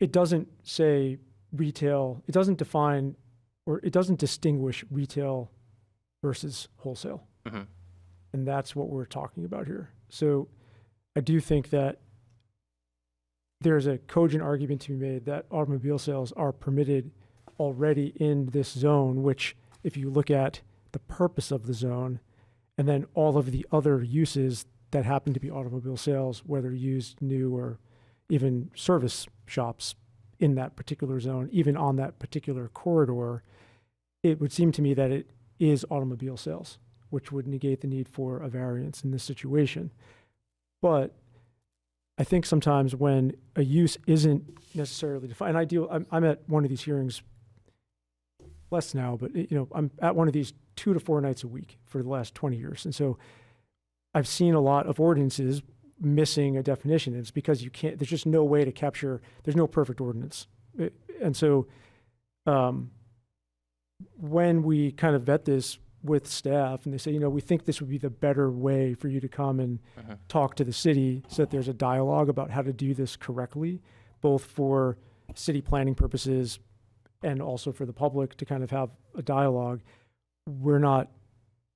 It doesn't say retail. It doesn't define, or it doesn't distinguish retail versus wholesale. Mm-hmm. And that's what we're talking about here. So I do think that there's a cogent argument to be made that automobile sales are permitted already in this zone, which if you look at the purpose of the zone and then all of the other uses that happen to be automobile sales, whether used, new, or even service shops in that particular zone, even on that particular corridor, it would seem to me that it is automobile sales, which would negate the need for a variance in this situation. But I think sometimes when a use isn't necessarily defined, and I'm at one of these hearings less now, but I'm at one of these 2 to 4 nights a week for the last 20 years. And so I've seen a lot of ordinances missing a definition. It's because there's just no way to capture, there's no perfect ordinance. And so when we kind of vet this with staff and they say, we think this would be the better way for you to come and talk to the city so that there's a dialogue about how to do this correctly, both for city planning purposes and also for the public to kind of have a dialogue. We're not,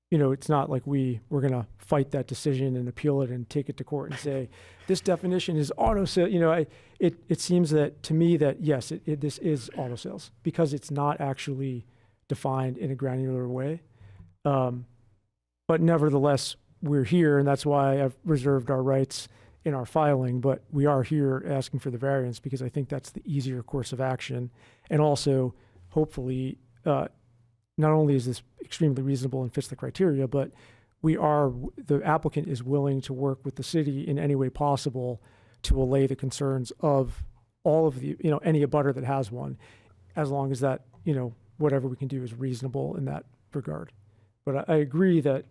it's not like we're going to fight that decision and appeal it and take it to court and say, this definition is auto sale. It seems that to me that yes, this is auto sales because it's not actually defined in a granular way. But nevertheless, we're here, and that's why I've reserved our rights in our filing, but we are here asking for the variance because I think that's the easier course of action. And also, hopefully, not only is this extremely reasonable and fits the criteria, but the applicant is willing to work with the city in any way possible to allay the concerns of all of the, any abutter that has one, as long as that, whatever we can do is reasonable in that regard. But I agree that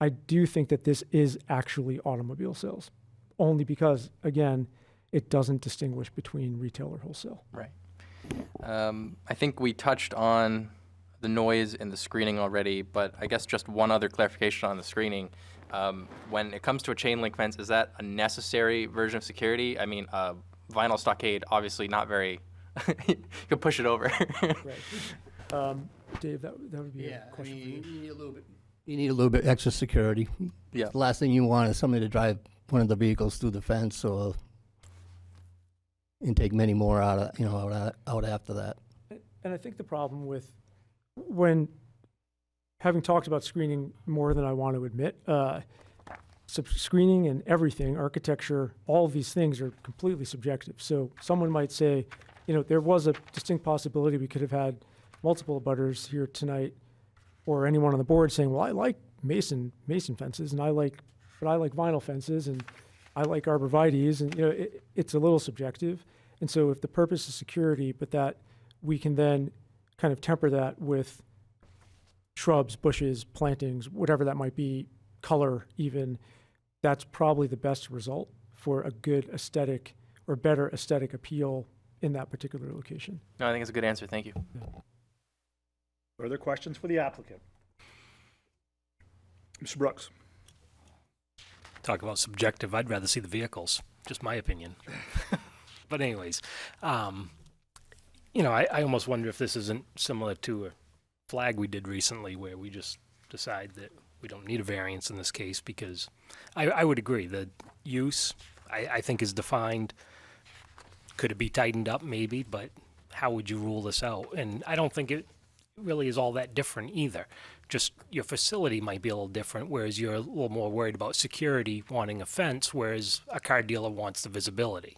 I do think that this is actually automobile sales, only because, again, it doesn't distinguish between retail or wholesale. Right. I think we touched on the noise and the screening already, but I guess just one other clarification on the screening. When it comes to a chain link fence, is that a necessary version of security? I mean, vinyl stockade, obviously not very, you could push it over. Right. Dave, that would be a question for you. You need a little bit extra security. Yeah. The last thing you want is somebody to drive one of the vehicles through the fence and take many more out after that. And I think the problem with when having talked about screening more than I want to admit, screening and everything, architecture, all of these things are completely subjective. So someone might say, there was a distinct possibility we could have had multiple abutters here tonight, or anyone on the board saying, well, I like mason fences, and I like vinyl fences, and I like arborvitaes, and it's a little subjective. And so if the purpose is security, but that we can then kind of temper that with shrubs, bushes, plantings, whatever that might be, color even, that's probably the best result for a good aesthetic or better aesthetic appeal in that particular location. No, I think it's a good answer. Thank you. Further questions for the applicant? Mr. Brooks. Talk about subjective. I'd rather see the vehicles. Just my opinion. But anyways, I almost wonder if this isn't similar to a flag we did recently where we just decide that we don't need a variance in this case, because I would agree the use I think is defined. Could it be tightened up? Maybe, but how would you rule this out? And I don't think it really is all that different either. Just your facility might be a little different, whereas you're a little more worried about security, wanting a fence, whereas a car dealer wants the visibility.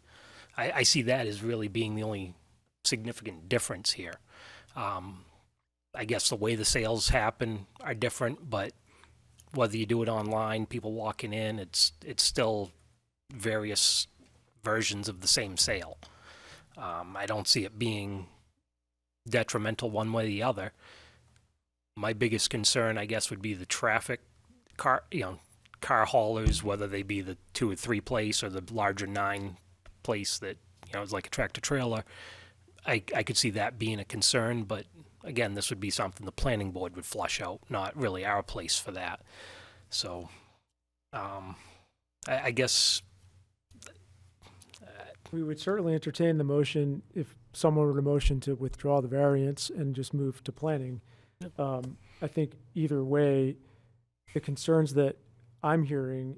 I see that as really being the only significant difference here. I guess the way the sales happen are different, but whether you do it online, people walking in, it's still various versions of the same sale. I don't see it being detrimental one way or the other. My biggest concern, I guess, would be the traffic, car haulers, whether they be the 2 or 3 place or the larger 9 place that is like a tractor trailer. I could see that being a concern, but again, this would be something the planning board would flush out, not really our place for that. So, I guess we would certainly entertain the motion if someone were to motion to withdraw the variance and just move to planning. I think either way, the concerns that I'm hearing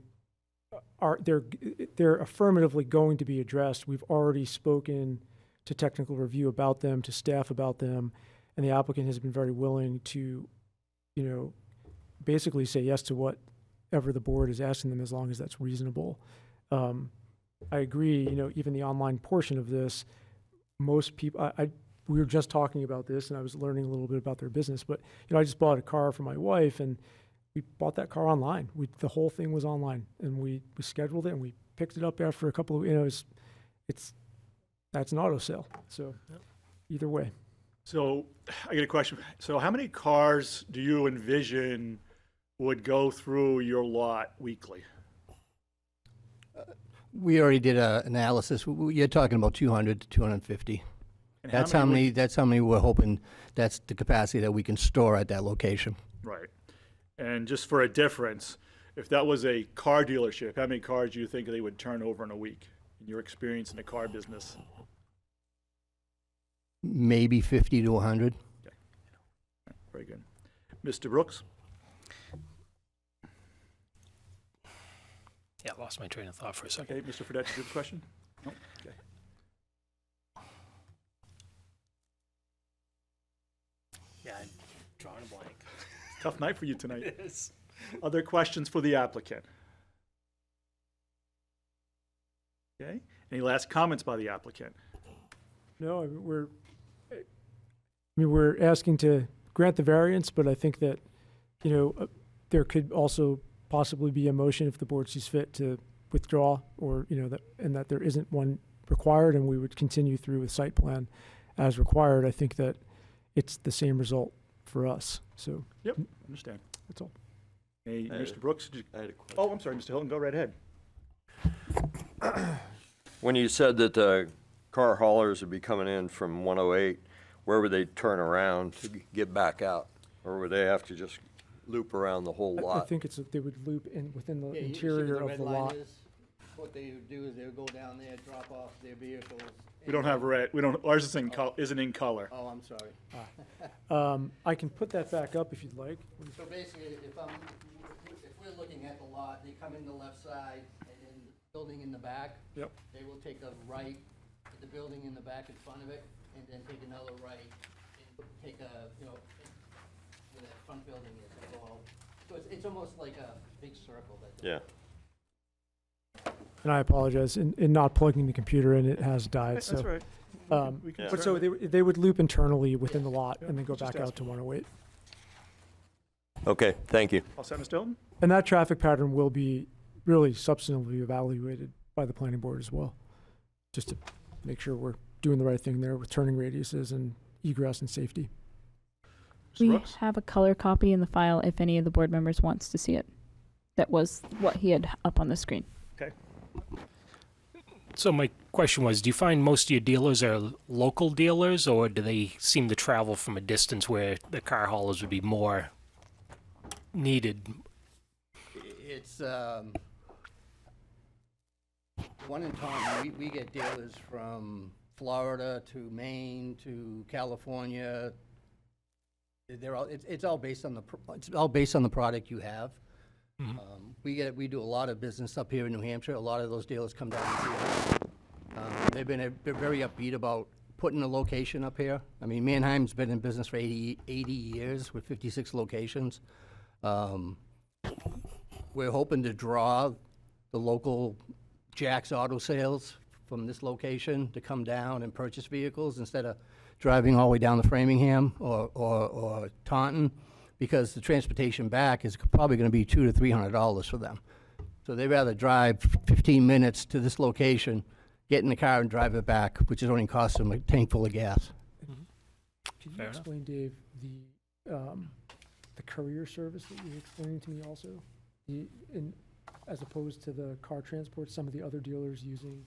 they're affirmatively going to be addressed. We've already spoken to technical review about them, to staff about them, and the applicant has been very willing to, basically say yes to whatever the board is asking them, as long as that's reasonable. I agree, even the online portion of this, most people, we were just talking about this, and I was learning a little bit about their business, but, I just bought a car for my wife, and we bought that car online. The whole thing was online, and we scheduled it, and we picked it up after a couple of, that's an auto sale. So either way. So I get a question. So how many cars do you envision would go through your lot weekly? We already did an analysis. You're talking about 200 to 250. And That's how many we're hoping. That's the capacity that we can store at that location. Right. And just for a difference, if that was a car dealership, how many cars do you think they would turn over in a week, in your experience in the car business? Maybe 50 to 100. Okay. Very good. Mr. Brooks? Yeah, I lost my train of thought for a second. Okay, Mr. Fredette, did you have a question? No? Okay. Yeah, I'm drawing a blank. Tough night for you tonight. It is. Other questions for the applicant? Okay. Any last comments by the applicant? No, we're asking to grant the variance, but I think that, the there could also possibly be a motion if the board sees fit to withdraw, or, that there isn't one required, and we would continue through with site plan as required. I think that it's the same result for us. So, Yep, understand. that's all. Hey, Mr. Brooks, I had a question. oh, I'm sorry, Mr. Hilton, go right ahead. When you said that the car haulers would be coming in from 108, where would they turn around to get back out? Or would they have to just loop around the whole I lot? think they would loop in within the Yeah, you see interior where of the red line lot. is? What they would do is they would go down there, drop off their vehicles. We don't have red, ours is isn't in color. Oh, I'm sorry. I can put that back up if you'd like. So basically, if we're looking at the lot, they come in the left side, and then the building in the back. Yep. They will take a right at the building in the back in front of it, and then take another right, and take where that front building is, and go out. So it's almost like a big circle that. Yeah. And I apologize, in not plugging the computer in, it has died. That's So, right. We can but so certainly- they would loop internally within the lot and then go just back out ask. to 108. Okay, thank you. All set, Mr. Hilton? And that traffic pattern will be really substantively evaluated by the planning board as well, just to make sure we're doing the right thing there with turning radiuses and egress and safety. Mr. We Brooks? have a color copy in the file if any of the board members wants to see it. That was what he had up on the screen. Okay. So my question was, do you find most of your dealers are local dealers, or do they seem to travel from a distance where the car haulers would be more needed? It's, one in Taunton, we get dealers from Florida to Maine to California. They're all, it's all based on the product you have. We do a lot of business up here in New Hampshire. A lot of those dealers come down and see us. They're very upbeat about putting a location up here. I mean, Mannheim's been in business for 80 years with 56 locations. We're hoping to draw the local Jack's Auto Sales from this location to come down and purchase vehicles instead of driving all the way down to Framingham or Taunton, because the transportation back is probably going to be $200 to $300 for them. So they'd rather drive 15 minutes to this location, get in the car and drive it back, which is only cost them a tank full of gas. Could you Fair enough. explain, Dave, the courier service that you were explaining to me also? As opposed to the car transport, some of the other dealers using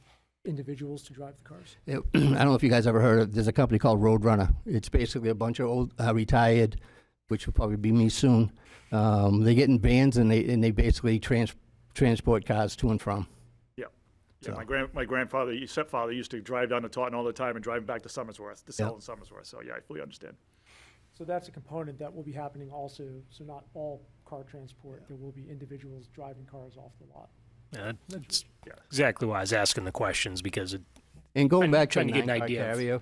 individuals to drive the cars? I don't know if you guys ever heard of, there's a company called Roadrunner. It's basically a bunch of old, retired, which will probably be me soon. They get in vans and they basically transport cars to and from. Yeah, So- my stepfather used to drive down to Taunton all the time and drive back to Somersworth to sell in Somersworth. So yeah, I fully understand. So that's a component that will be happening also. So not all car transport, there will be individuals driving cars off the lot. That's Yeah. exactly why I was asking the questions, because it, And going back to trying the to get an 9-car idea of- carrier,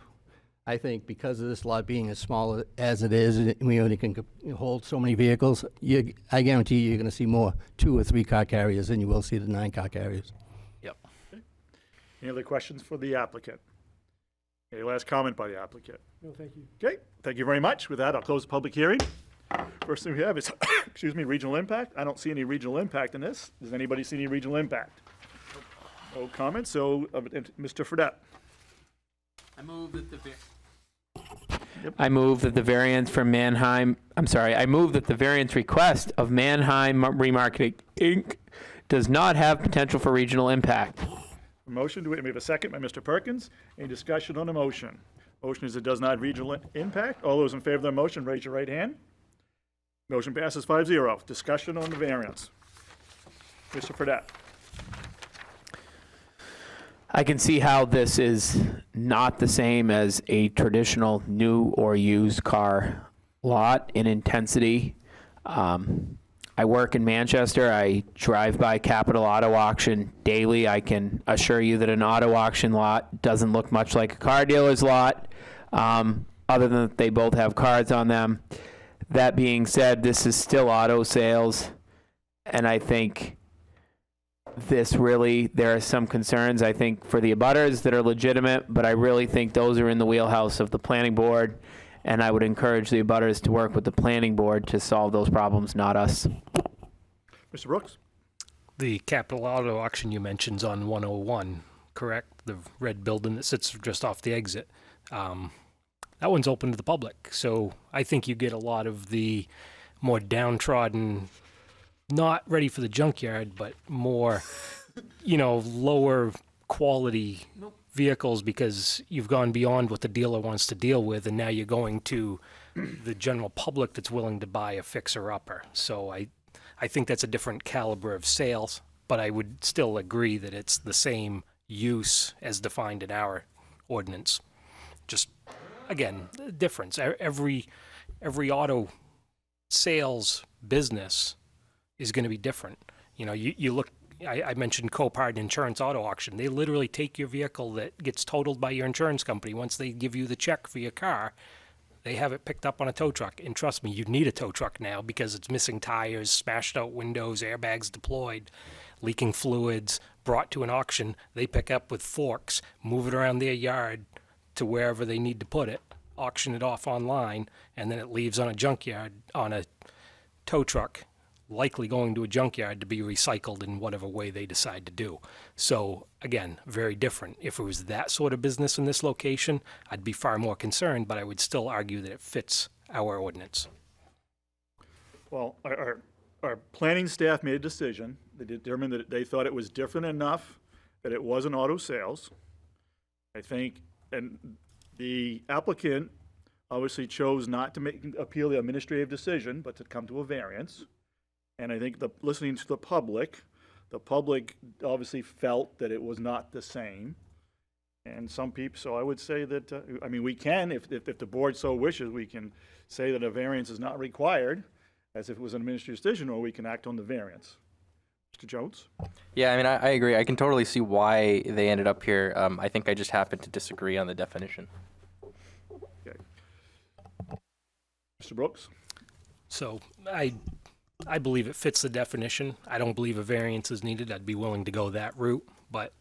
I think because of this lot being as small as it is, and we only can hold so many vehicles, I guarantee you're going to see more 2 or 3 car carriers than you will see the 9-car carriers. Any other questions for the applicant? Any last comment by the applicant? No, thank you. Okay, thank you very much. With that, I'll close the public hearing. First thing we have is, excuse me, regional impact. I don't see any regional impact in this. Does anybody see any regional impact? No comments, so Mr. Fredette. I move that the variance from Mannheim, I move that the variance request of Mannheim Remarketing, Inc. does not have potential for regional impact. Motion, do we have a second by Mr. Perkins? Any discussion on the motion? Motion is it does not have regional impact. All those in favor of the motion, raise your right hand. Motion passes 5-0. Discussion on the variance. Mr. Fredette. I can see how this is not the same as a traditional new or used car lot in intensity. I work in Manchester. I drive by Capital Auto Auction daily. I can assure you that an auto auction lot doesn't look much like a car dealer's lot, other than that they both have cars on them. That being said, this is still auto sales, and I think this really, there are some concerns, I think, for the abutters that are legitimate, but I really think those are in the wheelhouse of the planning board, and I would encourage the abutters to work with the planning board to solve those problems, not us. Mr. Brooks? The Capital Auto auction you mentioned on 101, correct? The red building that sits just off the exit. That one's open to the public. So I think you get a lot of the more downtrodden, not ready for the junkyard, but more, lower quality vehicles because you've gone beyond what the dealer wants to deal with, and now you're going to the general public that's willing to buy a fixer-upper. So I think that's a different caliber of sales, but I would still agree that it's the same use as defined in our ordinance. Just, again, the difference. Every auto sales business is going to be different. You look, I mentioned Copart Insurance Auto Auction. They literally take your vehicle that gets totaled by your insurance company. Once they give you the check for your car, they have it picked up on a tow truck. And trust me, you need a tow truck now because it's missing tires, smashed out windows, airbags deployed, leaking fluids, brought to an auction. They pick up with forks, move it around their yard to wherever they need to put it, auction it off online, and then it leaves on a junkyard, on a tow truck, likely going to a junkyard to be recycled in whatever way they decide to do. So again, very different. If it was that sort of business in this location, I'd be far more concerned, but I would still argue that it fits our ordinance. Well, our planning staff made a decision. They determined that they thought it was different enough that it wasn't auto sales. I think, and the applicant obviously chose not to appeal the administrative decision, but to come to a variance. And I think listening to the public obviously felt that it was not the same. And some people, so I would say that, we can, if the board so wishes, we can say that a variance is not required, as if it was an administrative decision, or we can act on the variance. Mr. Jones? Yeah, I agree. I can totally see why they ended up here. I think I just happen to disagree on the definition. Okay. Mr. Brooks? So I believe it fits the definition. I don't believe a variance is needed. I'd be willing to go that route, but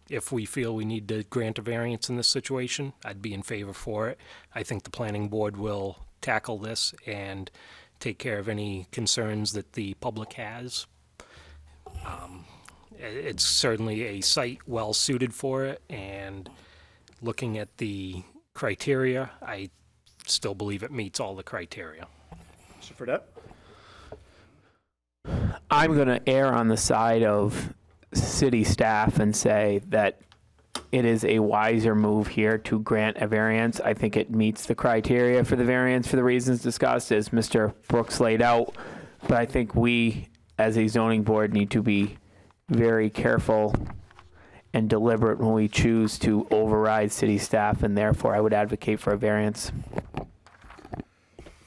if we feel we need to grant a variance in this situation, I'd be in favor for it. I think the planning board will tackle this and take care of any concerns that the public has. It's certainly a site well suited for it, and looking at the criteria, I still believe it meets all the criteria. Mr. Fredette? I'm going to err on the side of city staff and say that it is a wiser move here to grant a variance. I think it meets the criteria for the variance for the reasons discussed, as Mr. Brooks laid out. But I think we, as a zoning board, need to be very careful and deliberate when we choose to override city staff, and therefore I would advocate for a variance.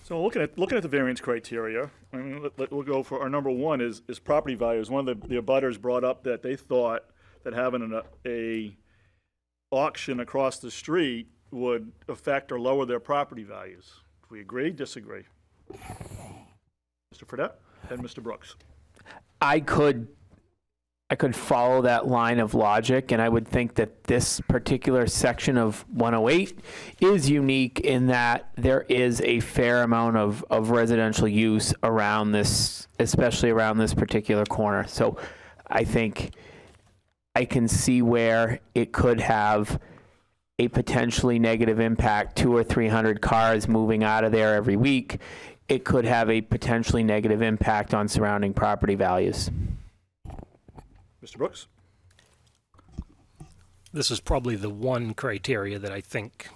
So looking at the variance criteria, we'll go for our number one is property values. One of the abutters brought up that they thought that having a auction across the street would affect or lower their property values. Do we agree, disagree? Mr. Fredette and Mr. Brooks. I could follow that line of logic, and I would think that this particular section of 108 is unique in that there is a fair amount of residential use around this, especially around this particular corner. So I think I can see where it could have a potentially negative impact, 200 or 300 cars moving out of there every week. It could have a potentially negative impact on surrounding property values. Mr. Brooks? This is probably the one criteria that I think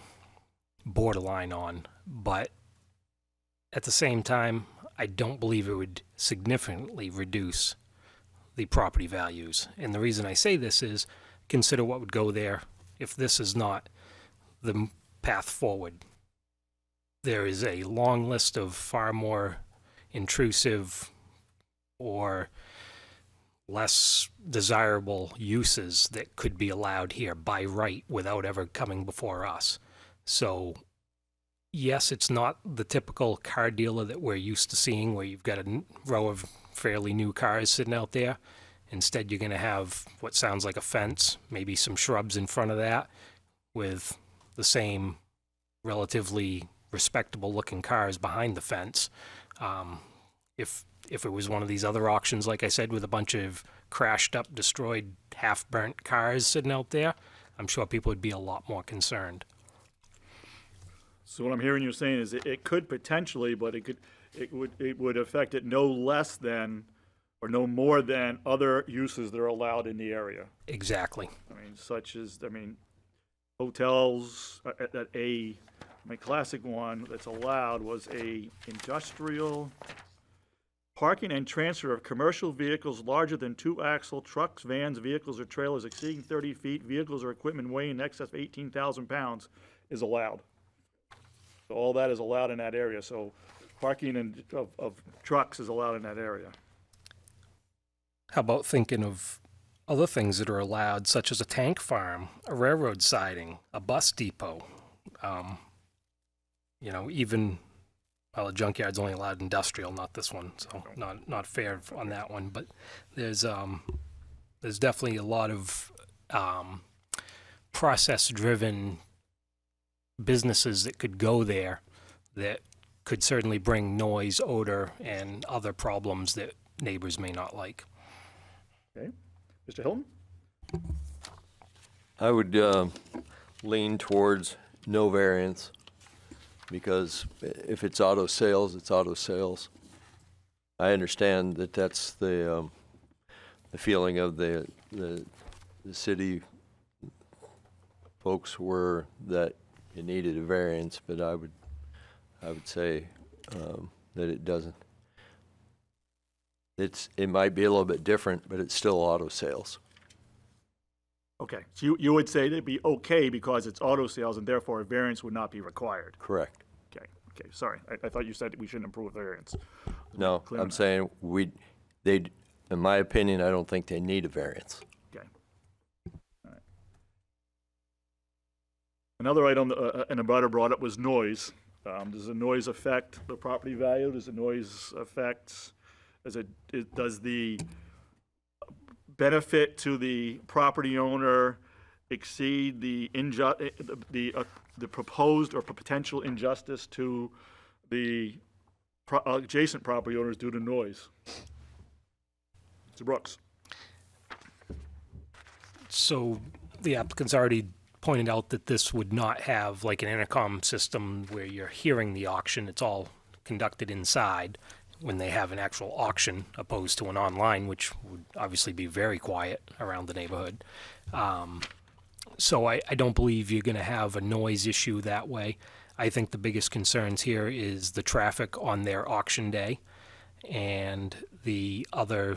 borderline on, but at the same time, I don't believe it would significantly reduce the property values. And the reason I say this is consider what would go there if this is not the path forward. There is a long list of far more intrusive or less desirable uses that could be allowed here by right without ever coming before us. So yes, it's not the typical car dealer that we're used to seeing where you've got a row of fairly new cars sitting out there. Instead, you're going to have what sounds like a fence, maybe some shrubs in front of that with the same relatively respectable looking cars behind the fence. If If it was one of these other auctions, like I said, with a bunch of crashed up, destroyed, half-burnt cars sitting out there, I'm sure people would be a lot more concerned. So what I'm hearing you saying is it could potentially, but it would affect it no less than or no more than other uses that are allowed in the area. Exactly. I mean, such as, hotels, my classic one that's allowed was a industrial parking and transfer of commercial vehicles larger than 2-axle trucks, vans, vehicles, or trailers exceeding 30 feet, vehicles or equipment weighing in excess of 18,000 pounds is allowed. So all that is allowed in that area. So parking of trucks is allowed in that area. How about thinking of other things that are allowed, such as a tank farm, a railroad siding, a bus depot? Even, well, a junkyard's only allowed industrial, not this one, so not fair on that one. But there's definitely a lot of process-driven businesses that could go there that could certainly bring noise, odor, and other problems that neighbors may not like. Okay. Mr. Hilton? I would lean towards no variance, because if it's auto sales, it's auto sales. I understand that that's the feeling of the city folks were that it needed a variance, but I would say that it doesn't. It might be a little bit different, but it's still auto sales. Okay, so you would say it'd be okay because it's auto sales and therefore a variance would not be required? Correct. Okay, sorry. I thought you said we shouldn't approve a variance. No, I'm saying in my opinion, I don't think they need a variance. Okay. All right. Another item an abutter brought up was noise. Does the noise affect the property value? Does the noise affect, does the benefit to the property owner exceed the proposed or potential injustice to the adjacent property owners due to noise? Mr. Brooks. So the applicant's already pointed out that this would not have like an intercom system where you're hearing the auction. It's all conducted inside when they have an actual auction, opposed to an online, which would obviously be very quiet around the neighborhood. So I don't believe you're going to have a noise issue that way. I think the biggest concerns here is the traffic on their auction day, and the other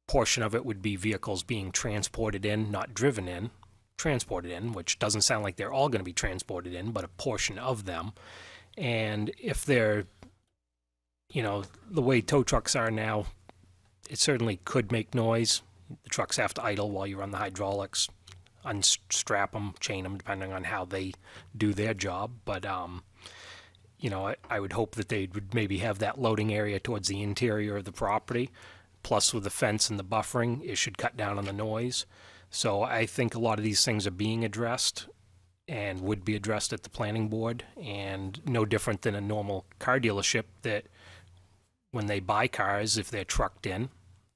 portion of it would be vehicles being transported in, not driven in, transported in, which doesn't sound like they're all going to be transported in, but a portion of them. And if they're, the way tow trucks are now, it certainly could make noise. The trucks have to idle while you run the hydraulics, unstrap them, chain them, depending on how they do their job. But, I would hope that they would maybe have that loading area towards the interior of the property. Plus, with the fence and the buffering, it should cut down on the noise. So I think a lot of these things are being addressed and would be addressed at the planning board, and no different than a normal car dealership that when they buy cars, if they're trucked in,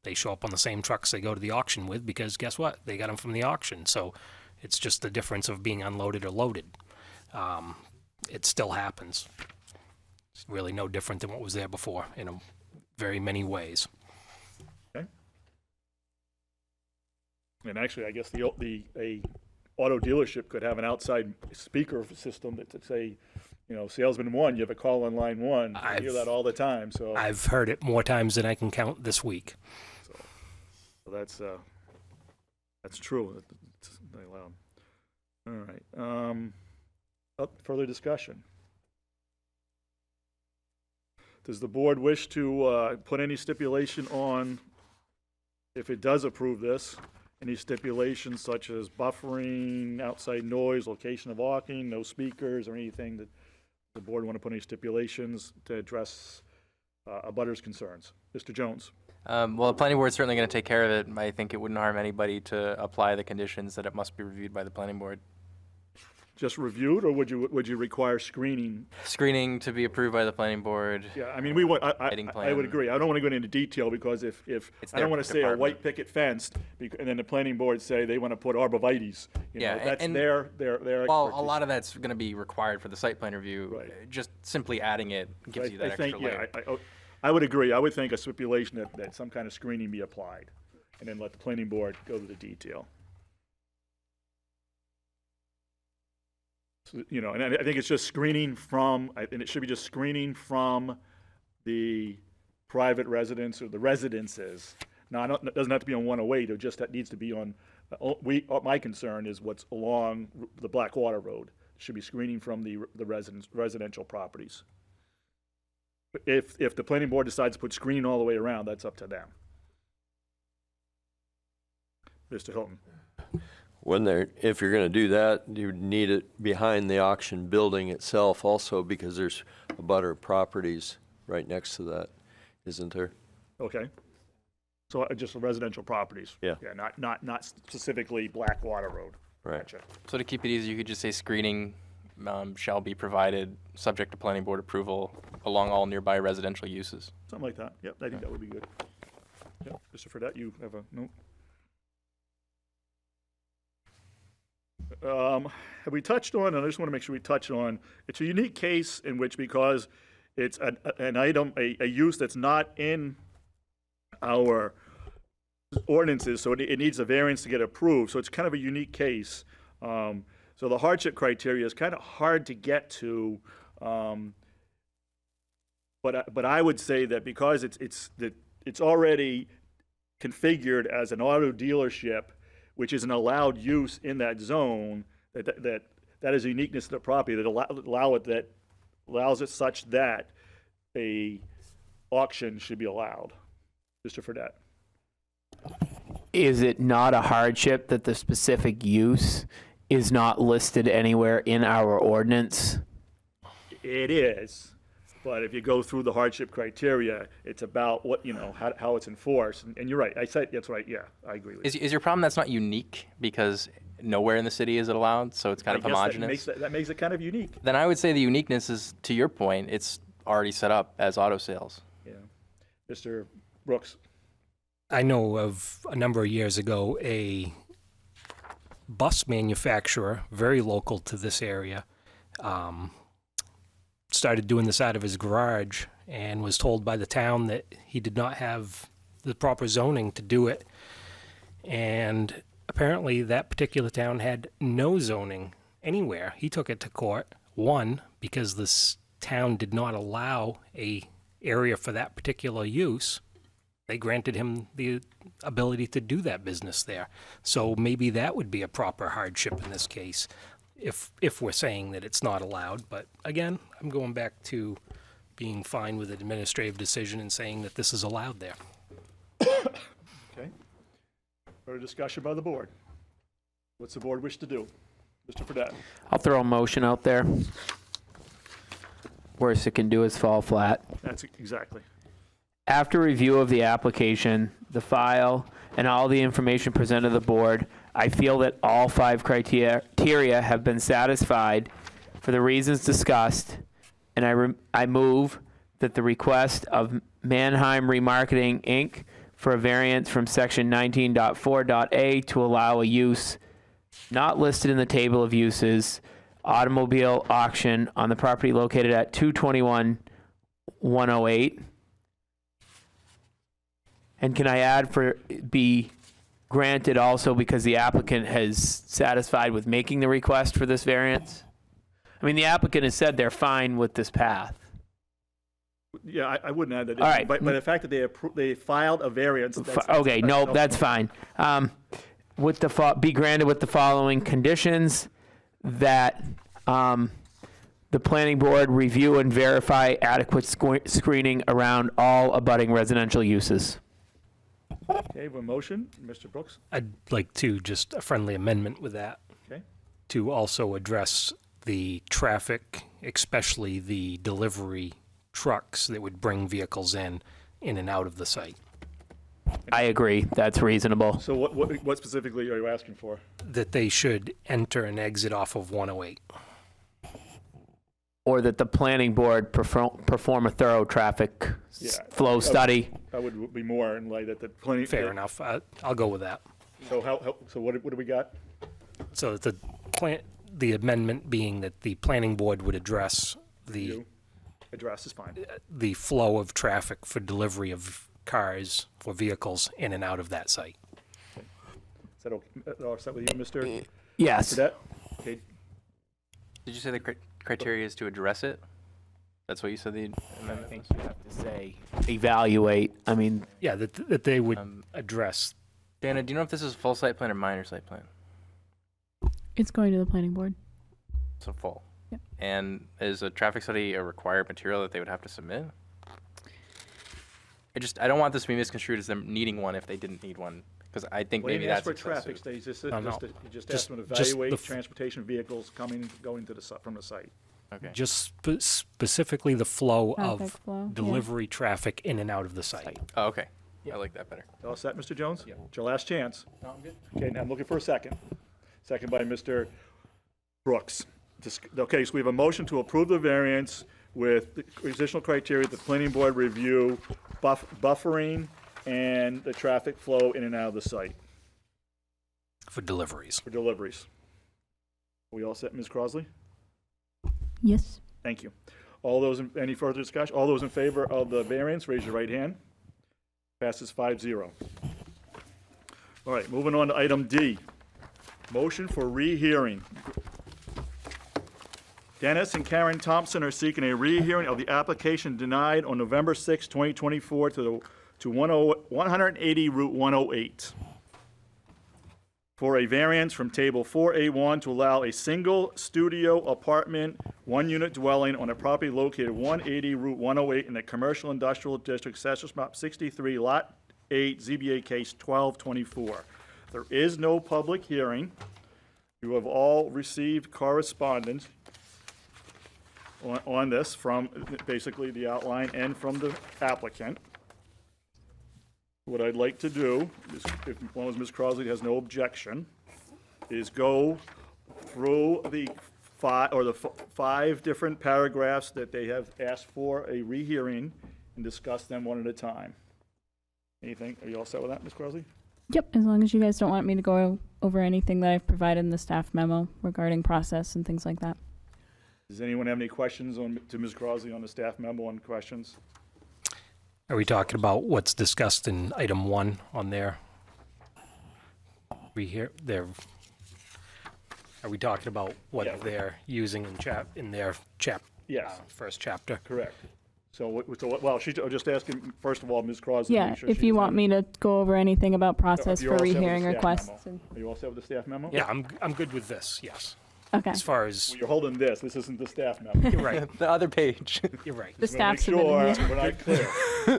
they show up on the same trucks they go to the auction with, because guess what? They got them from the auction. So it's just the difference of being unloaded or loaded. It still happens. It's really no different than what was there before in very many ways. Okay. And actually, I guess a auto dealership could have an outside speaker system that would say, salesman 1, you have a call on line 1. I hear that all the time. So I've heard it more times than I can count this week. So that's true. It's very loud. All right. Further discussion. Does the board wish to put any stipulation on, if it does approve this, any stipulations such as buffering, outside noise, location of walking, no speakers, or anything that the board want to put any stipulations to address abutters' concerns? Mr. Jones. Well, the planning board's certainly going to take care of it. I think it wouldn't harm anybody to apply the conditions that it must be reviewed by the planning board. just reviewed, or would you require screening? Screening to be approved by the planning board. Yeah, I mean, we would, Lighting I would plan. agree. I don't want to go into detail because if It's I don't their want to say a department. white picket fence, and then the planning board say they want to put arborvitae's, Yeah, that's and- their Well, a expertise. lot of that's going to be required for the site plan review. Right. Just simply adding it gives you that I think, extra layer. yeah, I would agree. I would think a stipulation that some kind of screening be applied, and then let the planning board go to the detail. So, and I think it's just screening from, and it should be just screening from the private residence or the residences. Now, it doesn't have to be on 108, it just, that needs to be on, my concern is what's along the Blackwater Road. It should be screening from the residential properties. If the planning board decides to put screening all the way around, that's up to them. Mr. Hilton. If you're going to do that, you need it behind the auction building itself also, because there's a butter properties right next to that, isn't there? Okay. So just residential properties? Yeah. Yeah, not specifically Blackwater Road. Right. Gotcha. So to keep it easy, you could just say screening shall be provided, subject to planning board approval, along all nearby residential uses. Something like that. Yep, I think that would be good. Yep, Mr. Fredette, you have a note? Have we touched on, and I just want to make sure we touch on, it's a unique case in which, because it's an item, a use that's not in our ordinances, so it needs a variance to get approved, so it's kind of a unique case. So the hardship criteria is kind of hard to get to, but I would say that because it's already configured as an auto dealership, which is an allowed use in that zone, that is a uniqueness of the property that allows it such that a auction should be allowed. Mr. Fredette. Is it not a hardship that the specific use is not listed anywhere in our ordinance? It is, but if you go through the hardship criteria, it's about what, how it's enforced. And you're right, I said, that's right, yeah, I agree with you. Is your problem that's not unique because nowhere in the city is it allowed, so it's kind of I guess homogeneous? that makes it kind of unique. Then I would say the uniqueness is, to your point, it's already set up as auto sales. Yeah. Mr. Brooks. I know of a number of years ago, a bus manufacturer, very local to this area, started doing this out of his garage and was told by the town that he did not have the proper zoning to do it. And apparently that particular town had no zoning anywhere. He took it to court, one, because this town did not allow a area for that particular use. They granted him the ability to do that business there. So maybe that would be a proper hardship in this case, if we're saying that it's not allowed. But again, I'm going back to being fine with an administrative decision and saying that this is allowed there. Okay. Further discussion by the board. What's the board wish to do? Mr. Fredette. I'll throw a motion out there. Worst it can do is fall flat. That's exactly. After review of the application, the file, and all the information presented to the board, I feel that all 5 criteria have been satisfied for the reasons discussed, and I move that the request of Mannheim Remarketing, Inc. for a variance from section 19.4.a to allow a use not listed in the table of uses, automobile auction on the property located at 221-108. And can I add for be granted also because the applicant has satisfied with making the request for this variance? I mean, the applicant has said they're fine with this path. Yeah, I wouldn't add that. All right. But the fact that they filed a variance. Okay, no, that's fine. Be granted with the following conditions: that the planning board review and verify adequate screening around all abutting residential uses. Okay, we have a motion. Mr. Brooks. I'd like to just a friendly amendment with that. Okay. To also address the traffic, especially the delivery trucks that would bring vehicles in and out of the site. I agree. That's reasonable. So what specifically are you asking for? That they should enter and exit off of 108. Or that the planning board perform a thorough traffic flow study. I would be more in light that the plenty. Fair enough. I'll go with that. So so what do we got? So the amendment being that the planning board would address Address is fine. the flow of traffic for delivery of cars or vehicles in and out of that site. Is that okay? All set with you, Mr. Yes. Cadet? Okay. Did you say the criteria is to address it? That's what you said the amendment was? You have to say evaluate. I mean, Yeah, that they would address. Dana, do you know if this is a full site plan or minor site plan? It's going to the planning board. So full. Yep. And is a traffic study a required material that they would have to submit? I don't want this to be misconstrued as them needing one if they didn't need one, because I think maybe that's for excessive. traffic studies. You just Just- asked them to just evaluate the transportation vehicles going to from the site. Okay. Just specifically the flow Traffic of flow, yeah. delivery traffic in and out of the site. Oh, okay. I like that better. All set, Mr. Jones? Yeah. It's your last chance. No, I'm good. Okay, now I'm looking for a second. Second by Mr. Brooks. Okay, so we have a motion to approve the variance with the additional criteria, the planning board review, buffering, and the traffic flow in and out of the site For deliveries. for deliveries. Are we all set, Ms. Crosley? Yes. Thank you. Any further discussion? All those in favor of the variance, raise your right hand. Passes 5-0. All right, moving on to item D. Motion for rehearing. Dennis and Karen Thompson are seeking a rehearing of the application denied on November 6, 2024 to 180 Route 108 for a variance from Table 4A1 to allow a single studio apartment, one-unit dwelling on a property located 180 Route 108 in the Commercial Industrial District, Assessors Map 63, Lot 8, ZBA Case 1224. There is no public hearing. You have all received correspondence on this from basically the outline and from the applicant. What I'd like to do, is, if as long as Ms. Crosley has no objection, is go through the five different paragraphs that they have asked for a rehearing and discuss them one at a time. Anything? Are you all set with that, Ms. Crosley? Yep, as long as you guys don't want me to go over anything that I've provided in the staff memo regarding process and things like that. Does anyone have any questions to Ms. Crosley on the staff memo on questions? Are we talking about what's discussed in item 1 on there? Are we talking about what Yeah. they're using in their Yes, first chapter? correct. Well, she's just asking, first of all, Ms. Crosley. to Yeah, make sure if she you doesn't- want me to go over anything about process You're for all set with the rehearing staff requests. memo? Are you all set with the staff memo? Yeah, I'm good with this, yes. Okay. As far as, Well, you're holding this. This isn't the staff memo. you're right, The other page. you're right. The Just wanna staff's make submitting sure it. we're not clear.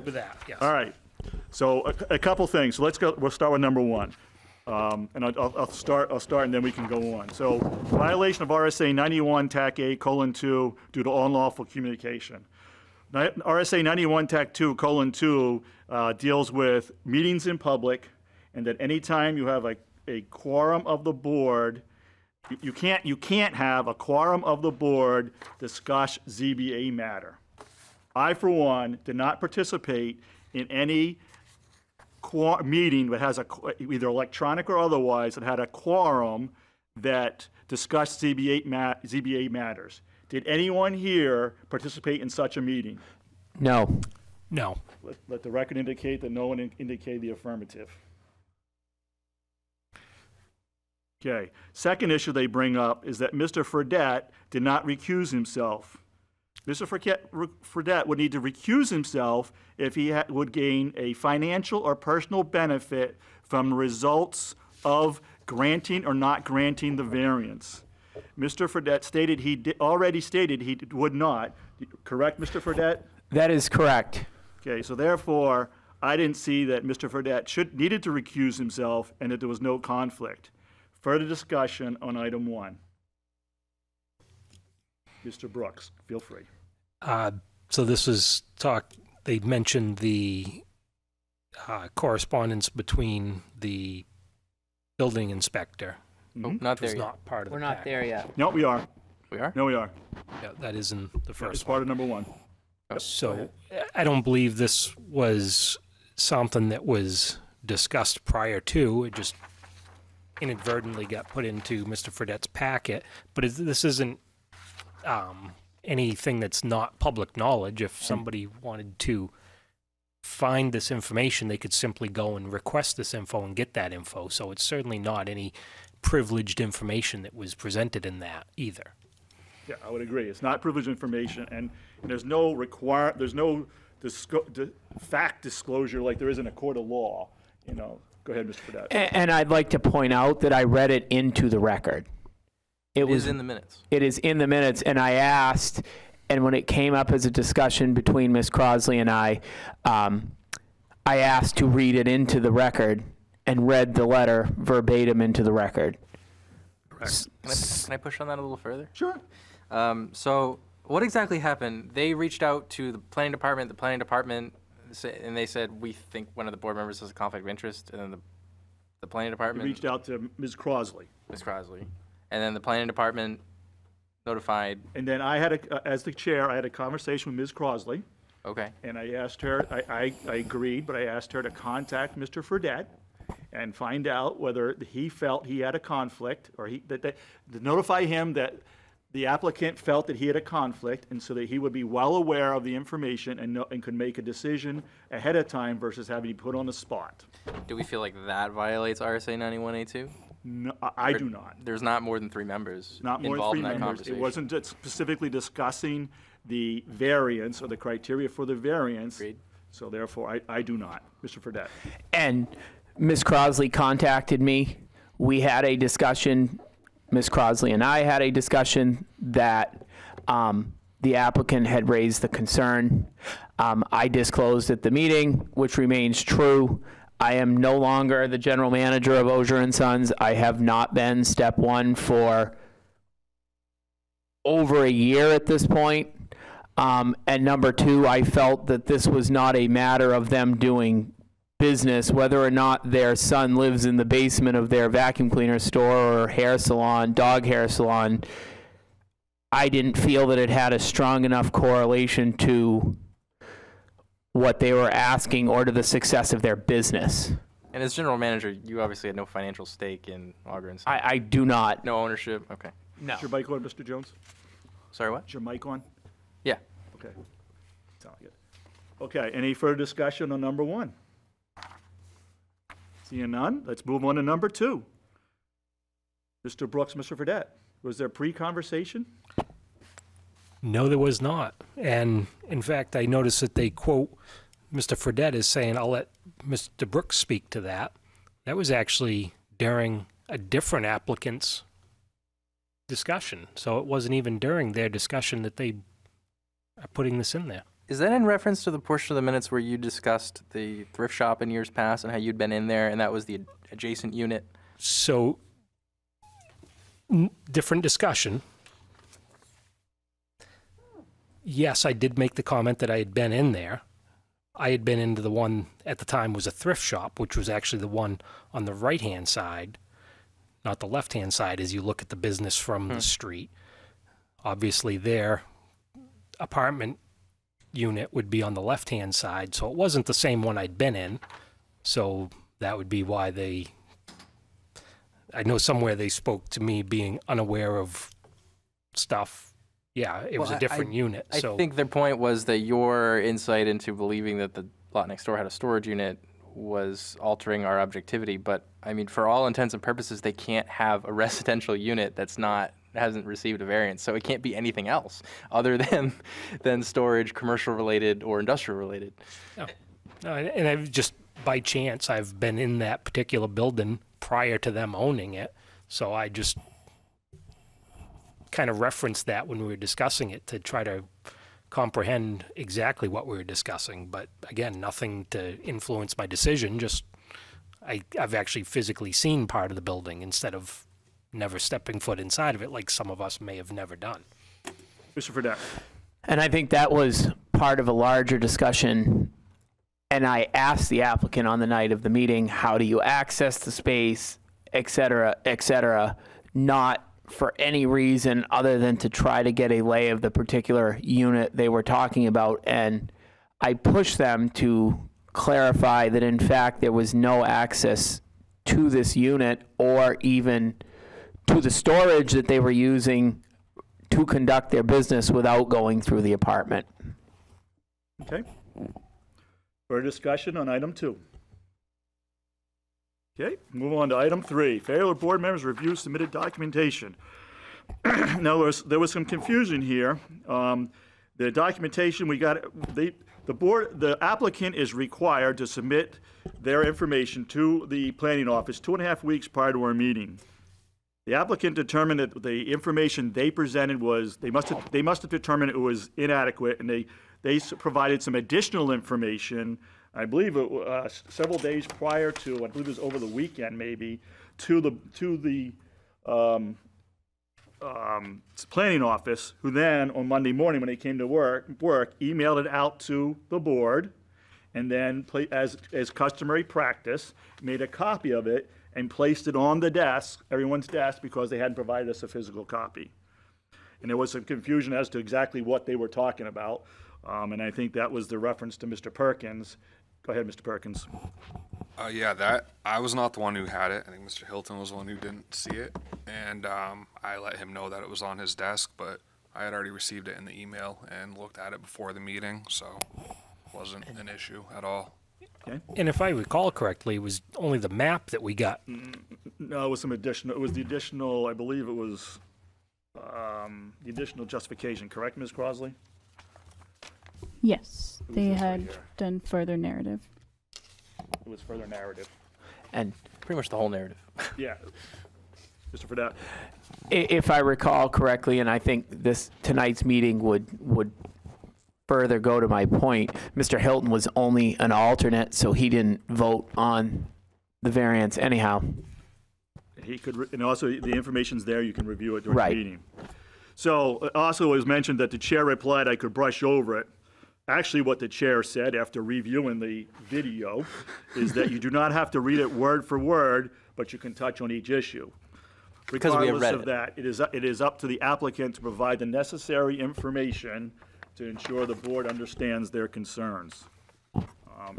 With that, yes. All right. So a couple things. So let's go. We'll start with number 1. And I'll start, and then we can go on. So violation of RSA 91 TAC 8:2 due to unlawful communication. RSA 91 TAC 2:2 deals with meetings in public, and that anytime you have a quorum of the board, you can't have a quorum of the board discuss ZBA matter. I, for one, did not participate in any meeting that has either electronic or otherwise, that had a quorum that discussed ZBA matters. Did anyone here participate in such a meeting? no. No. Let the record indicate that no one indicated the affirmative. Okay. Second issue they bring up is that Mr. Fredette did not recuse himself. Mr. Fredette would need to recuse himself if he would gain a financial or personal benefit from the results of granting or not granting the variance. Mr. Fredette stated already stated he would not. Correct, Mr. Fredette? That is correct. Okay, so therefore, I didn't see that Mr. Fredette needed to recuse himself and that there was no conflict. Further discussion on item 1. Mr. Brooks, feel free. So this is they mentioned the correspondence between the building inspector. Oh, not Which was there yet. not part of We're the not packet. there yet. No, we are. We are? No, we are. Yeah, that is in the It's first part of number one. So I don't believe this was something that was discussed prior to. It just inadvertently got put into Mr. Fredette's packet. But this isn't anything that's not public knowledge. If somebody wanted to find this information, they could simply go and request this info and get that info. So it's certainly not any privileged information that was presented in that either. Yeah, I would agree. It's not privileged information, and there's no fact disclosure like there is in a court of law. You know, go ahead, Mr. Fredette. And I'd like to point out that I read it into the record. It was in the minutes. It is in the minutes, and I asked, and when it came up as a discussion between Ms. Crosley and I asked to read it into the record and read the letter verbatim into the record. Correct. Can I push on that a little further? Sure. So what exactly happened? They reached out to the planning department. The planning department, and they said, we think one of the board members has a conflict of interest. And then the planning We department, reached out to Ms. Crosley. Ms. Crosley, and then the planning department notified. And then I had, as the chair, I had a conversation with Ms. Crosley, Okay. and I asked her, I agreed, but I asked her to contact Mr. Fredette and find out whether he felt he had a conflict, or to notify him that the applicant felt that he had a conflict, and so that he would be well aware of the information and could make a decision ahead of time versus having to be put on the spot. Do we feel like that violates RSA 91A2? No, I do not. There's not more than 3 members Not more than involved 3 in that members. conversation. It wasn't specifically discussing the variance or the criteria for the variance. Agreed. So therefore, I do not. Mr. Fredette. And Ms. Crosley contacted me. We had a discussion, Ms. Crosley and I had a discussion that the applicant had raised the concern. I disclosed at the meeting, which remains true. I am no longer the general manager of Osier & Sons. I have not been step one for over a year at this point. And number two, I felt that this was not a matter of them doing business, whether or not their son lives in the basement of their vacuum cleaner store or hair salon, dog hair salon. I didn't feel that it had a strong enough correlation to what they were asking or to the success of their business. And as general manager, you obviously had no financial stake in Auger & Sons. I do not. No ownership? Okay. No. Is your mic on, Mr. Jones? Sorry, what? Is your mic on? Yeah. Okay. Sound good. Okay, any further discussion on number 1? Seeing none, let's move on to number 2. Mr. Brooks, Mr. Fredette, was there pre-conversation? No, there was not. And in fact, I noticed that they quote Mr. Fredette as saying, I'll let Mr. Brooks speak to that. That was actually during a different applicant's discussion. So it wasn't even during their discussion that they are putting this in there. Is that in reference to the portion of the minutes where you discussed the thrift shop in years past and how you'd been in there and that was the adjacent unit? So, different discussion. Yes, I did make the comment that I had been in there. I had been into the one at the time was a thrift shop, which was actually the one on the right-hand side, not the left-hand side as you look at the business from the street. Obviously, their apartment unit would be on the left-hand side, so it wasn't the same one I'd been in. So that would be why I know somewhere they spoke to me being unaware of stuff. Yeah, it was a different unit. I So think their point was that your insight into believing that the lot next door had a storage unit was altering our objectivity. But I mean, for all intents and purposes, they can't have a residential unit hasn't received a variance. So it can't be anything else other than storage, commercial related or industrial related. No, and I've just by chance I've been in that particular building prior to them owning it. So I just kind of referenced that when we were discussing it to try to comprehend exactly what we were discussing. But again, nothing to influence my decision. Just I've actually physically seen part of the building instead of never stepping foot inside of it like some of us may have never done. Mr. Fredette. And I think that was part of a larger discussion And I asked the applicant on the night of the meeting, how do you access the space, et cetera, not for any reason other than to try to get a lay of the particular unit they were talking about. And I pushed them to clarify that in fact there was no access to this unit or even to the storage that they were using to conduct their business without going through the apartment. Okay. Further discussion on item 2. Okay, move on to item 3. Failure of board members review submitted documentation. Now, there was some confusion here. The documentation we got, the applicant is required to submit their information to the planning office 2.5 weeks prior to our meeting. The applicant determined that the information they presented was, they must have determined it was inadequate, and they provided some additional information, I believe several days prior to, I believe it was over the weekend maybe, to the planning office, who then on Monday morning when they came to work emailed it out to the board, and then as customary practice, made a copy of it and placed it on the desk, everyone's desk, because they hadn't provided us a physical copy. And there was some confusion as to exactly what they were talking about. And I think that was the reference to Mr. Perkins. Go ahead, Mr. Perkins. Yeah, that I was not the one who had it. I think Mr. Hilton was the one who didn't see it. And I let him know that it was on his desk, but I had already received it in the email and looked at it before the meeting, so it wasn't an issue at all. Okay. And if I recall correctly, it was only the map that we got. No, it was some additional, it was the additional, I believe it was the additional justification, correct, Ms. Crosley? Yes, was they this right had here. done further narrative. It was further narrative. And Pretty much the whole narrative. Yeah. Mr. Fredette. if I recall correctly, and I think tonight's meeting would further go to my point, Mr. Hilton was only an alternate, so he didn't vote on the variance anyhow. He could, and also the information's there, you can review it during Right. the meeting. So also it was mentioned that the chair replied I could brush over it. Actually, what the chair said after reviewing the video is that you do not have to read it word for word, but you can touch on each issue. Because we have read Regardless of it. that, it is up to the applicant to provide the necessary information to ensure the board understands their concerns.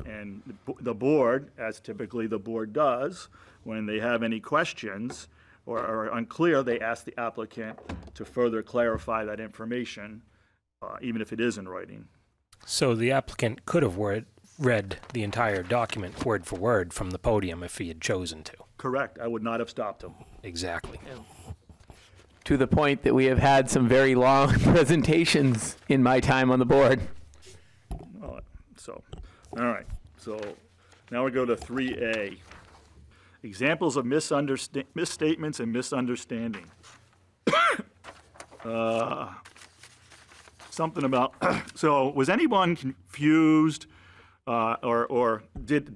And the board, as typically the board does, when they have any questions or are unclear, they ask the applicant to further clarify that information, even if it is in writing. So the applicant could have read the entire document word for word from the podium if he had chosen to. Correct. I would not have stopped him. Exactly. To the point that we have had some very long presentations in my time on the board. All right. So now we go to 3A. Examples of misstatements and misunderstanding. Something about, so was anyone confused or did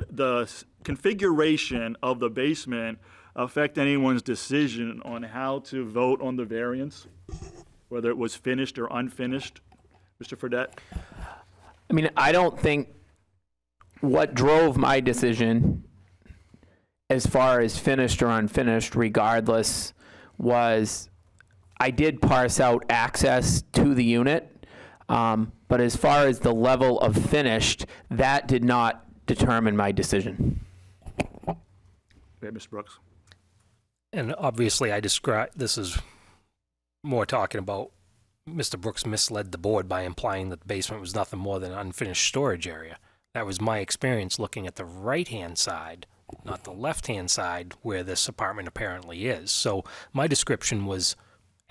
the configuration of the basement affect anyone's decision on how to vote on the variance? Whether it was finished or unfinished? Mr. Fredette? I mean, I don't think what drove my decision as far as finished or unfinished, regardless, was I did parse out access to the unit, but as far as the level of finished, that did not determine my decision. Okay, Mr. Brooks. And obviously this is more talking about Mr. Brooks misled the board by implying that the basement was nothing more than an unfinished storage area. That was my experience looking at the right-hand side, not the left-hand side where this apartment apparently is. So my description was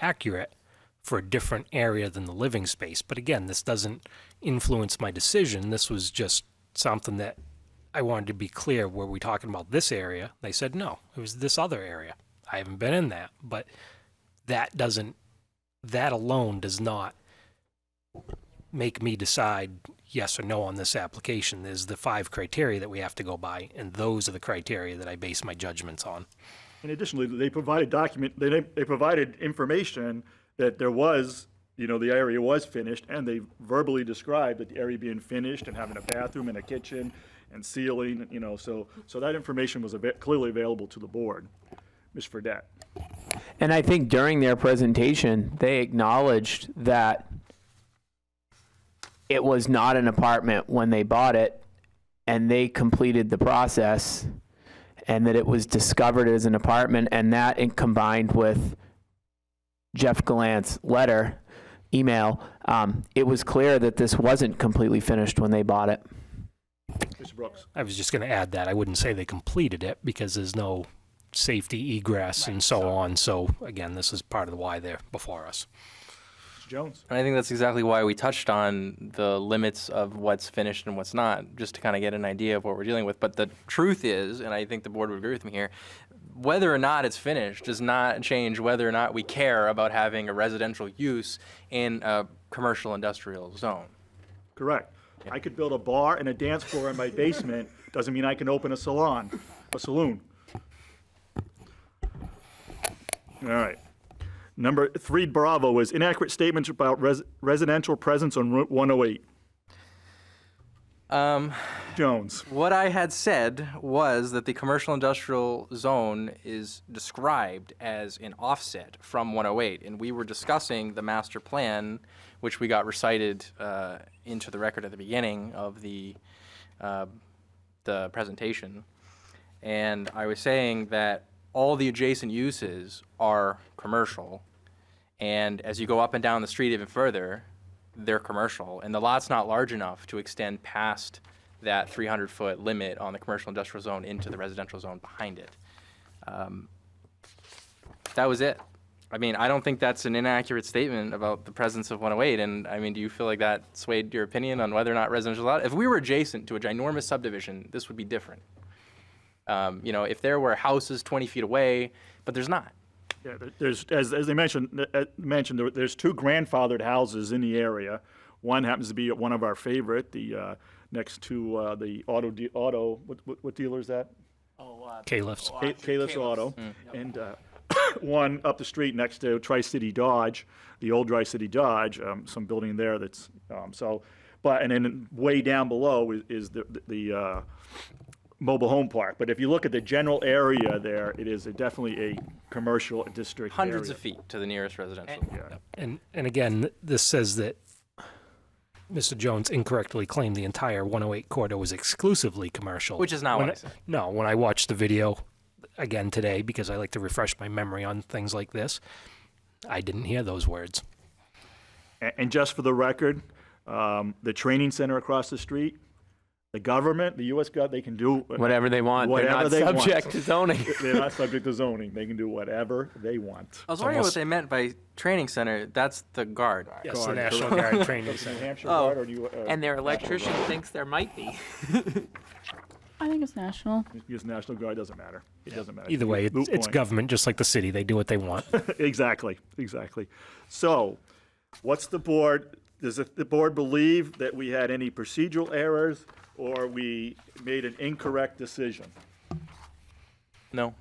accurate for a different area than the living space. But again, this doesn't influence my decision. This was just something that I wanted to be clear. Were we talking about this area? They said no, it was this other area. I haven't been in that, but that alone does not make me decide yes or no on this application. There's the 5 criteria that we have to go by, and those are the criteria that I base my judgments on. And additionally, they provided they provided information that there was, the area was finished, and they verbally described that the area being finished and having a bathroom and a kitchen and ceiling, so that information was clearly available to the board. Ms. Fredette. And I think during their presentation, they acknowledged that it was not an apartment when they bought it, and they completed the process, and that it was discovered as an apartment, and that combined with Jeff Gallant's email, it was clear that this wasn't completely finished when they bought it. Mr. Brooks. I was just going to add that. I wouldn't say they completed it because there's no safety egress and so on. So again, this is part of the why they're before us. Mr. Jones. And I think that's exactly why we touched on the limits of what's finished and what's not, just to kind of get an idea of what we're dealing with. But the truth is, and I think the board would agree with me here, whether or not it's finished does not change whether or not we care about having a residential use in a commercial industrial zone. Correct. I could build a bar and a dance floor in my basement. Doesn't mean I can open a saloon. All right. Number 3, Bravo, is inaccurate statements about residential presence on Route 108. Jones. What I had said was that the commercial industrial zone is described as an offset from 108, and we were discussing the master plan, which we got recited into the record at the beginning of the presentation. And I was saying that all the adjacent uses are commercial, and as you go up and down the street even further, they're commercial, and the lot's not large enough to extend past that 300-foot limit on the commercial industrial zone into the residential zone behind it. That was it. I mean, I don't think that's an inaccurate statement about the presence of 108, and I mean, do you feel like that swayed your opinion on whether or not residential lot? If we were adjacent to a ginormous subdivision, this would be different. If there were houses 20 feet away, but there's not. Yeah, there's, as they mentioned, there's 2 grandfathered houses in the area. One happens to be one of our favorite, the next to the auto. What dealer is that? K-Lifts. K-Lifts Auto, and one up the street next to Tri-City Dodge, the old Tri-City Dodge, some building there that's and then way down below is the mobile home park. But if you look at the general area there, it is definitely a commercial district Hundreds area. of feet to the nearest residential. And again, this says that Mr. Jones incorrectly claimed the entire 108 corridor was exclusively commercial. Which is not what I said. No, when I watched the video again today, because I like to refresh my memory on things like this, I didn't hear those words. And just for the record, the training center across the street, the government, the U.S. government, they can do whatever they want. Whatever They're not subject to zoning. They're not subject to zoning. They can do whatever they want. I was wondering what they meant by training center. That's the Guard. Yes, the National Guard Training New Center. Hampshire Guard or And their electrician thinks there might be. I think it's national. Use National Guard, doesn't matter. It doesn't matter. Either way, Moot it's point. government, just like the city. They do what they want. Exactly. So, what's the board? Does the board believe that we had any procedural errors or we made an incorrect decision? No.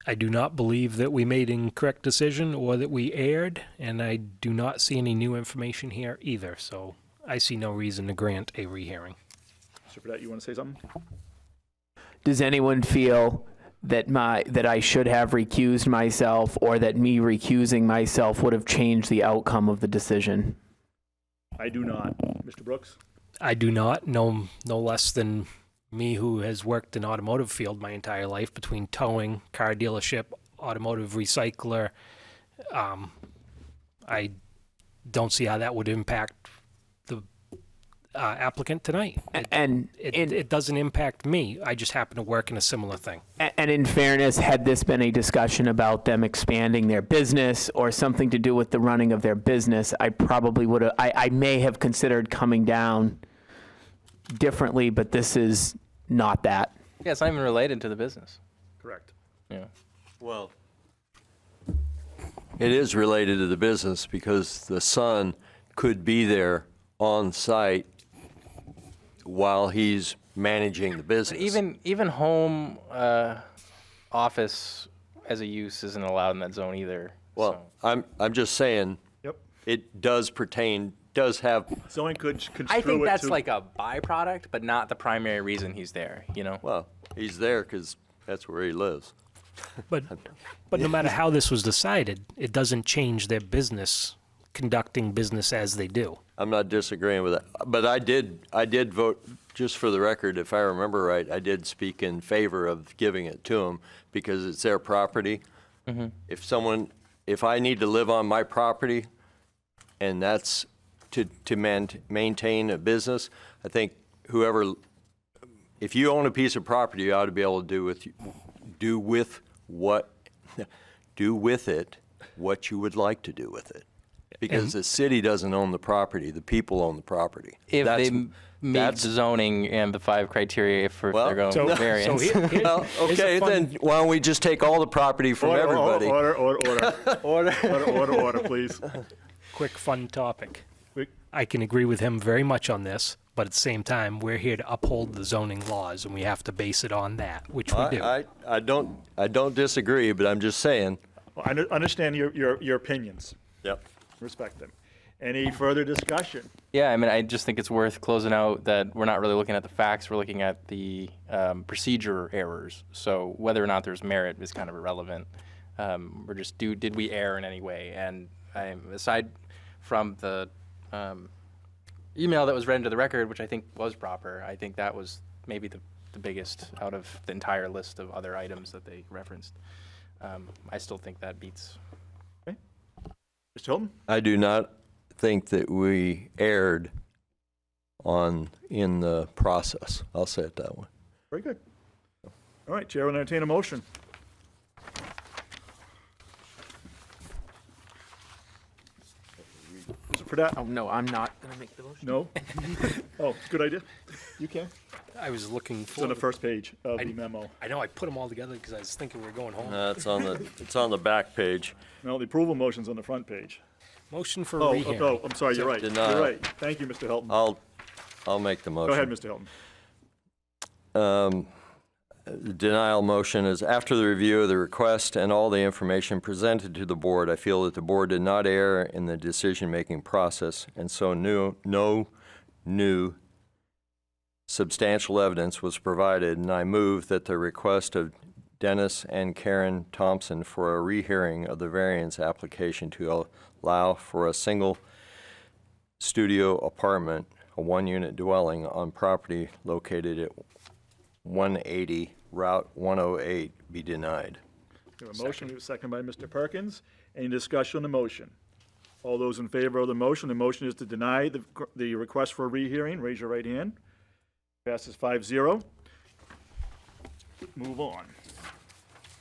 I do not believe that we made an incorrect decision or that we erred, and I do not see any new information here either, so I see no reason to grant a rehearing. Mr. Fredette, you want to say something? Does anyone feel that I should have recused myself, or that me recusing myself would have changed the outcome of the decision? I do not. Mr. Brooks? I do not, no less than me, who has worked in automotive field my entire life, between towing, car dealership, automotive recycler. I don't see how that would impact the applicant tonight. It doesn't impact me. I just happen to work in a similar thing. And in fairness, had this been a discussion about them expanding their business or something to do with the running of their business, I probably would have, I may have considered coming down differently, but this is not that. Yeah, it's not even related to the business. Correct. Yeah. Well, it is related to the business because the son could be there on site while he's managing the business. Even home office as a use isn't allowed in that zone either. Well, I'm just saying. Yep. it does have, Someone could construe I think it that's to- like a byproduct, but not the primary reason he's there, you know? well, he's there because that's where he lives. But no matter how this was decided, it doesn't change their business, conducting business as they do. I'm not disagreeing with that, but I did vote, just for the record, if I remember right, I did speak in favor of giving it to them because it's their property. If I need to live on my property and that's to maintain a business, I think if you own a piece of property, you ought to be able to do with it what you would like to do with it. Because the city doesn't own the property, the people own the property. If they meet the zoning and the 5 criteria for their own variance. Well, okay, then why don't we just take all the property from everybody? Order, please. Quick, fun topic. I can agree with him very much on this, but at the same time, we're here to uphold the zoning laws, and we have to base it on that, which we do. I don't disagree, but I'm just saying. I understand your opinions. Yep. Respect them. Any further discussion? Yeah, I mean, I just think it's worth closing out that we're not really looking at the facts, we're looking at the procedure errors. So whether or not there's merit is kind of irrelevant. We're just, did we err in any way? And aside from the email that was read into the record, which I think was proper, I think that was maybe the biggest out of the entire list of other items that they referenced. I still think that beats. Okay. Mr. Hilton? I do not think that we erred in the process. I'll say it that way. Very good. All right, Chair will entertain a motion. For that? Oh, no, I'm not going to make the motion. No? Oh, good idea. You can. I was looking It's on the first page of the memo. I know, I put them all together because I was thinking we were going home. It's on the back page. No, the approval motion's on the front page. Motion for Oh, rehearing. oh, I'm sorry, you're right. Denial. You're right. Thank you, Mr. Hilton. I'll make the motion. Go ahead, Mr. Hilton. The denial motion is after the review of the request and all the information presented to the board, I feel that the board did not err in the decision-making process, and so no new substantial evidence was provided, and I move that the request of Dennis and Karen Thompson for a rehearing of the variance application to allow for a single studio apartment, a one-unit dwelling on property located at 180 Route 108 be denied. We have a motion, we have a second by Mr. Perkins. Any discussion on the motion? All those in favor of the motion is to deny the request for a rehearing. Raise your right hand. Passes 5-0. Move on.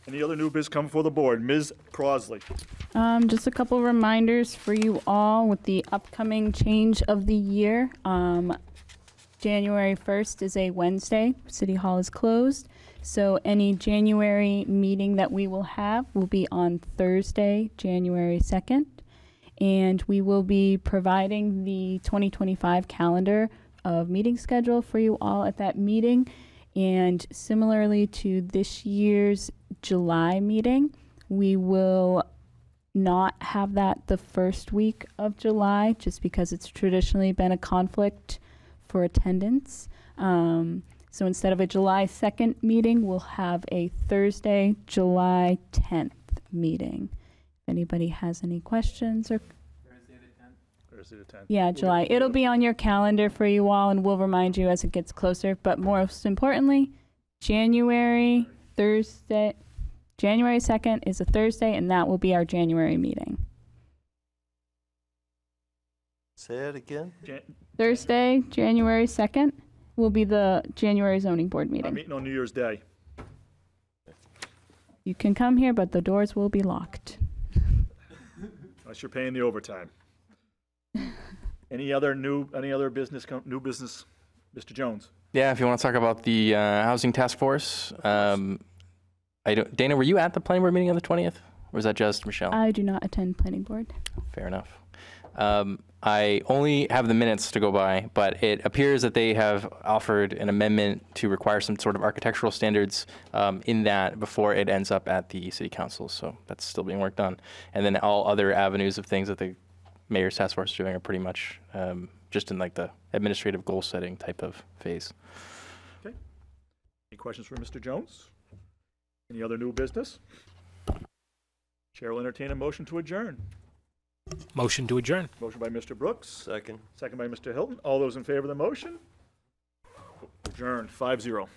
Any other new business come before the board? Ms. Crosley. Just a couple reminders for you all with the upcoming change of the year. January 1st is a Wednesday. City Hall is closed. So any January meeting that we will have will be on Thursday, January 2nd. And we will be providing the 2025 calendar of meeting schedule for you all at that meeting. And similarly to this year's July meeting, we will not have that the first week of July, just because it's traditionally been a conflict for attendance. So instead of a July 2nd meeting, we'll have a Thursday, July 10th meeting. If anybody has any questions or... Thursday the 10th. Yeah, July. It'll be on your calendar for you all, and we'll remind you as it gets closer. But most importantly, January 2nd is a Thursday, and that will be our January meeting. Say it again? Thursday, January 2nd, will be the January zoning board I'm meeting. meeting on New Year's Day. You can come here, but the doors will be locked. Unless you're paying the overtime. Any other business, new business? Mr. Jones? Yeah, if you want to talk about the housing task force, Dana, were you at the planning board meeting on the 20th? Or was that just Michelle? I do not attend planning board. Fair enough. I only have the minutes to go by, but it appears that they have offered an amendment to require some sort of architectural standards in that before it ends up at the city council. So that's still being worked on. And then all other avenues of things that the mayor's task force is doing are pretty much just in like the administrative goal setting type of phase. Okay. Any questions for Mr. Jones? Any other new business? Chair will entertain a motion to adjourn. Motion to adjourn. Motion by Mr. Brooks. Second. Second by Mr. Hilton. All those in favor of the motion? Adjourned, 5-0.